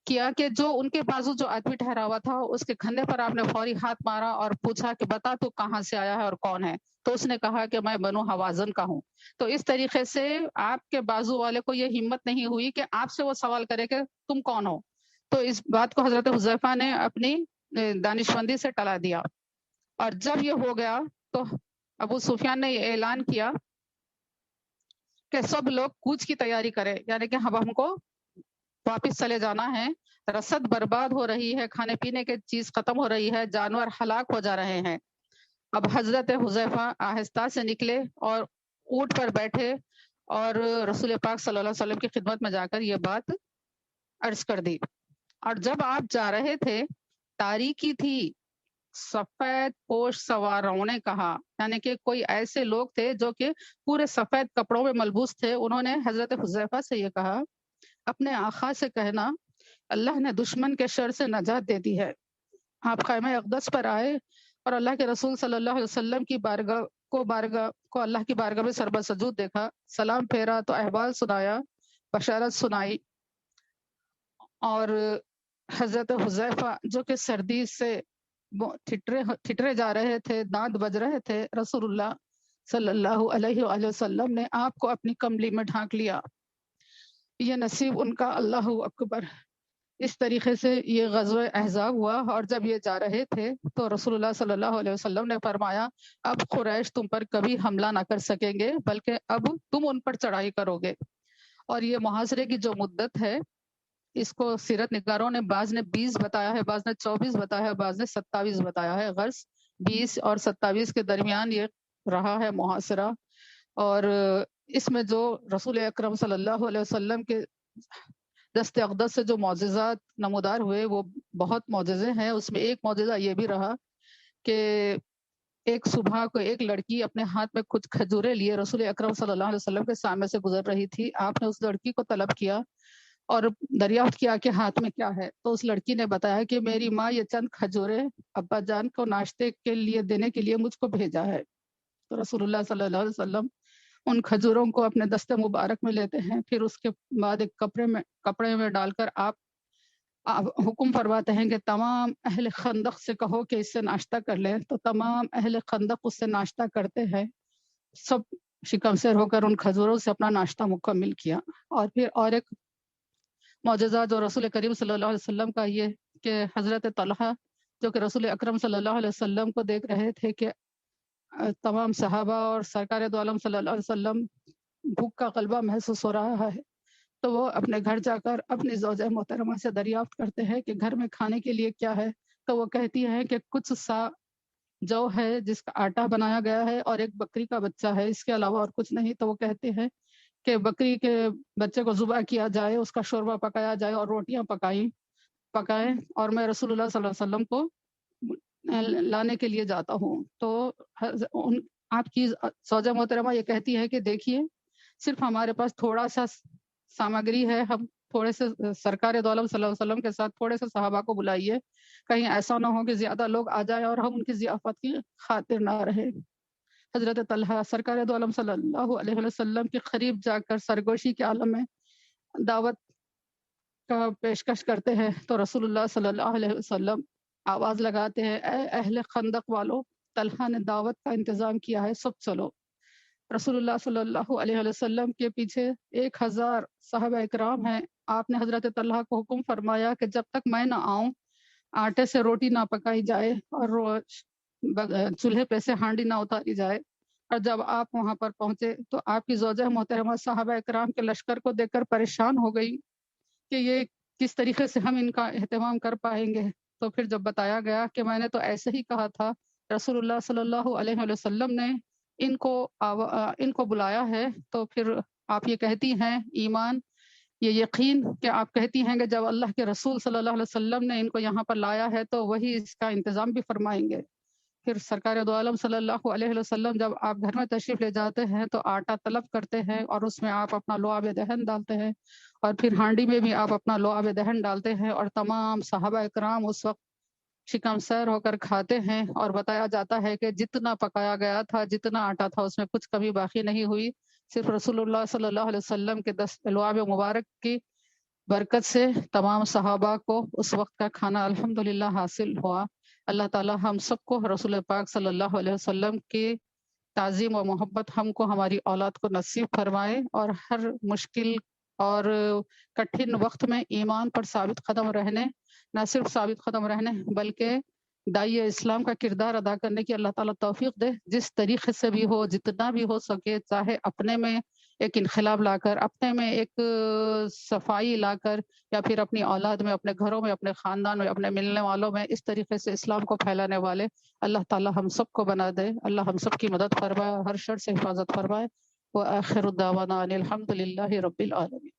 کیا کہ جو ان کے بازو جو آدمی ٹھہرا ہوا تھا اس کے کندھے پر آپ نے فوری ہاتھ مارا اور پوچھا کہ بتا تو کہاں سے آیا ہے اور کون ہے؟ تو اس نے کہا کہ میں بنو حوازن کا ہوں۔ تو اس طریقے سے آپ کے بازو والے کو یہ ہمت نہیں ہوئی کہ آپ سے وہ سوال کرے کہ تم کون ہو۔ تو اس بات کو حضرت حذیفہ نے اپنی دانشمندی سے ٹلا دیا، اور جب یہ ہو گیا تو ابو سفیان نے یہ اعلان کیا کہ سب لوگ کوچ کی تیاری کرے، یعنی کہ اب ہم کو واپس چلے جانا ہے، رسد برباد ہو رہی ہے، کھانے پینے کی چیز ختم ہو رہی ہے، جانور ہلاک ہو جا رہے ہیں۔ اب حضرت حذیفہ آہستہ سے نکلے اور اونٹ پر بیٹھے اور رسول پاک صلی اللہ علیہ وسلم کی خدمت میں جا کر یہ بات عرض کر دی۔ اور جب آپ جا رہے تھے تاریکی تھی، سفید پوش سواروں نے کہا، یعنی کہ کوئی ایسے لوگ تھے جو کہ پورے سفید کپڑوں میں ملبوس تھے، انہوں نے حضرت حذیفہ سے یہ کہا، اپنے آقا سے کہنا اللہ نے دشمن کے شر سے نجات دے دی ہے۔ آپ خیمہ اقدس پر آئے اور اللہ کے رسول صلی اللہ علیہ وسلم کی بارگاہ کو اللہ کی بارگاہ میں سربر سجود دیکھا، سلام پھیرا تو احوال سنایا، بشارت سنائی، اور حضرت حذیفہ جو کہ سردی سے ٹھٹرے جا رہے تھے، دانت بج رہے تھے، رسول اللہ صلی اللہ علیہ وآلہ وسلم نے آپ کو اپنی کملی میں ڈھانک لیا۔ یہ نصیب ان کا، اللہ اکبر۔ اس طریقے سے یہ غزوہ احزاب ہوا، اور جب یہ جا رہے تھے تو رسول اللہ صلی اللہ علیہ وسلم نے فرمایا اب قریش تم پر کبھی حملہ نہ کر سکیں گے، بلکہ اب تم ان پر چڑھائی کرو گے۔ اور یہ محاصرے کی جو مدت ہے، اس کو سیرت نگاروں نے بعض نے 20 بتایا ہے، بعض نے 24 بتایا ہے، بعض نے 27 بتایا ہے، غرض 20 اور 27 کے درمیان یہ رہا ہے محاصرہ۔ اور اس میں جو رسول اکرم صلی اللہ علیہ وسلم کے دست اقدس سے جو معجزات نمودار ہوئے وہ بہت معجزے ہیں۔ اس میں ایک معجزہ یہ بھی رہا کہ ایک صبح کو ایک لڑکی اپنے ہاتھ میں کچھ کھجورے لیے رسول اکرم صلی اللہ علیہ وسلم کے سامنے سے گزر رہی تھی۔ آپ نے اس لڑکی کو طلب کیا اور دریافت کیا کہ ہاتھ میں کیا ہے، تو اس لڑکی نے بتایا کہ میری ماں یہ چند کھجورے ابا جان کو ناشتے کے لیے دینے کے لیے مجھ کو بھیجا ہے۔ تو رسول اللہ صلی اللہ علیہ وسلم ان کھجوروں کو اپنے دست مبارک میں لیتے ہیں، پھر اس کے بعد ایک کپڑے میں ڈال کر آپ حکم فرماتے ہیں کہ تمام اہل خندق سے کہو کہ اس سے ناشتہ کر لیں، تو تمام اہل خندق اس سے ناشتہ کرتے ہیں، سب شکمسیر ہو کر ان کھجوروں سے اپنا ناشتہ مکمل کیا۔ اور پھر اور ایک معجزہ جو رسول کریم صلی اللہ علیہ وسلم کا یہ کہ حضرت طلحہ جو کہ رسول اکرم صلی اللہ علیہ وسلم کو دیکھ رہے تھے کہ تمام صحابہ اور سرکار دو عالم صلی اللہ علیہ وسلم بھوک کا غلبہ محسوس ہو رہا ہے، تو وہ اپنے گھر جا کر اپنی زوجہ محترمہ سے دریافت کرتے ہیں کہ گھر میں کھانے کے لیے کیا ہے، تو وہ کہتی ہے کہ کچھ سا جو ہے جس کا آٹا بنایا گیا ہے اور ایک بکری کا بچہ ہے، اس کے علاوہ اور کچھ نہیں۔ تو وہ کہتے ہیں کہ بکری کے بچے کو ذبح کیا جائے، اس کا شوربہ پکایا جائے اور روٹیاں پکائیں، اور میں رسول اللہ صلی اللہ علیہ وسلم کو لانے کے لیے جاتا ہوں۔ تو آپ کی زوجہ محترمہ یہ کہتی ہے کہ دیکھیے صرف ہمارے پاس تھوڑا سا سامگری ہے، ہم تھوڑے سے سرکار دو عالم صلی اللہ علیہ وسلم کے ساتھ تھوڑے سے صحابہ کو بلائیے، کہیں ایسا نہ ہو کہ زیادہ لوگ آ جائیں اور ہم ان کی ضیافت کی خاطر نہ رہے۔ حضرت طلحہ سرکار دو عالم صلی اللہ علیہ وسلم کے قریب جا کر سرگوشی کے عالم میں دعوت کا پیشکش کرتے ہیں تو رسول اللہ صلی اللہ علیہ وسلم آواز لگاتے ہیں، اے اہل خندق والو، طلحہ نے دعوت کا انتظام کیا ہے، سب چلو۔ رسول اللہ صلی اللہ علیہ وسلم کے پیچھے 1000 صحابہ اکرام ہیں۔ آپ نے حضرت طلحہ کو حکم فرمایا کہ جب تک میں نہ آؤں آٹے سے روٹی نہ پکائی جائے اور چولہے پہ سے ہانڈی نہ اتاری جائے۔ اور جب آپ وہاں پر پہنچے تو آپ کی زوجہ محترمہ صحابہ اکرام کے لشکر کو دیکھ کر پریشان ہو گئی کہ یہ کس طریقے سے ہم ان کا اہتمام کر پائیں گے۔ تو پھر جب بتایا گیا کہ میں نے تو ایسے ہی کہا تھا، رسول اللہ صلی اللہ علیہ وسلم نے ان کو بلایا ہے، تو پھر آپ یہ کہتی ہیں ایمان، یہ یقین کہ آپ کہتی ہیں کہ جب اللہ کے رسول صلی اللہ علیہ وسلم نے ان کو یہاں پر لایا ہے تو وہی اس کا انتظام بھی فرمائیں گے۔ پھر سرکار دو عالم صلی اللہ علیہ وسلم جب آپ گھر میں تشریف لے جاتے ہیں تو آٹا طلب کرتے ہیں اور اس میں آپ اپنا لعاب دہن ڈالتے ہیں، اور پھر ہانڈی میں بھی آپ اپنا لعاب دہن ڈالتے ہیں، اور تمام صحابہ اکرام اس وقت شکم سیر ہو کر کھاتے ہیں۔ اور بتایا جاتا ہے کہ جتنا پکایا گیا تھا، جتنا آٹا تھا، اس میں کچھ کمی باقی نہیں ہوئی، صرف رسول اللہ صلی اللہ علیہ وسلم کے لعاب مبارک کی برکت سے تمام صحابہ کو اس وقت کا کھانا الحمدللہ حاصل ہوا۔ اللہ تعالی ہم سب کو رسول پاک صلی اللہ علیہ وسلم کی تعظیم و محبت ہم کو ہماری اولاد کو نصیب فرمائے، اور ہر مشکل اور کٹھن وقت میں ایمان پر ثابت قدم رہنے، نہ صرف ثابت قدم رہنے بلکہ داعی اسلام کا کردار ادا کرنے کی اللہ تعالیٰ توفیق دے، جس طریقے سے بھی ہو، جتنا بھی ہو سکے، چاہے اپنے میں ایک انقلاب لا کر، اپنے میں ایک صفائی لا کر، یا پھر اپنی اولاد میں، اپنے گھروں میں، اپنے خاندان میں، اپنے ملنے والوں میں اس طریقے سے اسلام کو پھیلانے والے اللہ تعالیٰ ہم سب کو بنا دے۔ اللہ ہم سب کی مدد فرمائے، ہر شر سے حفاظت فرمائے۔ وآخر دعوانا ان الحمد للہ رب العالمین۔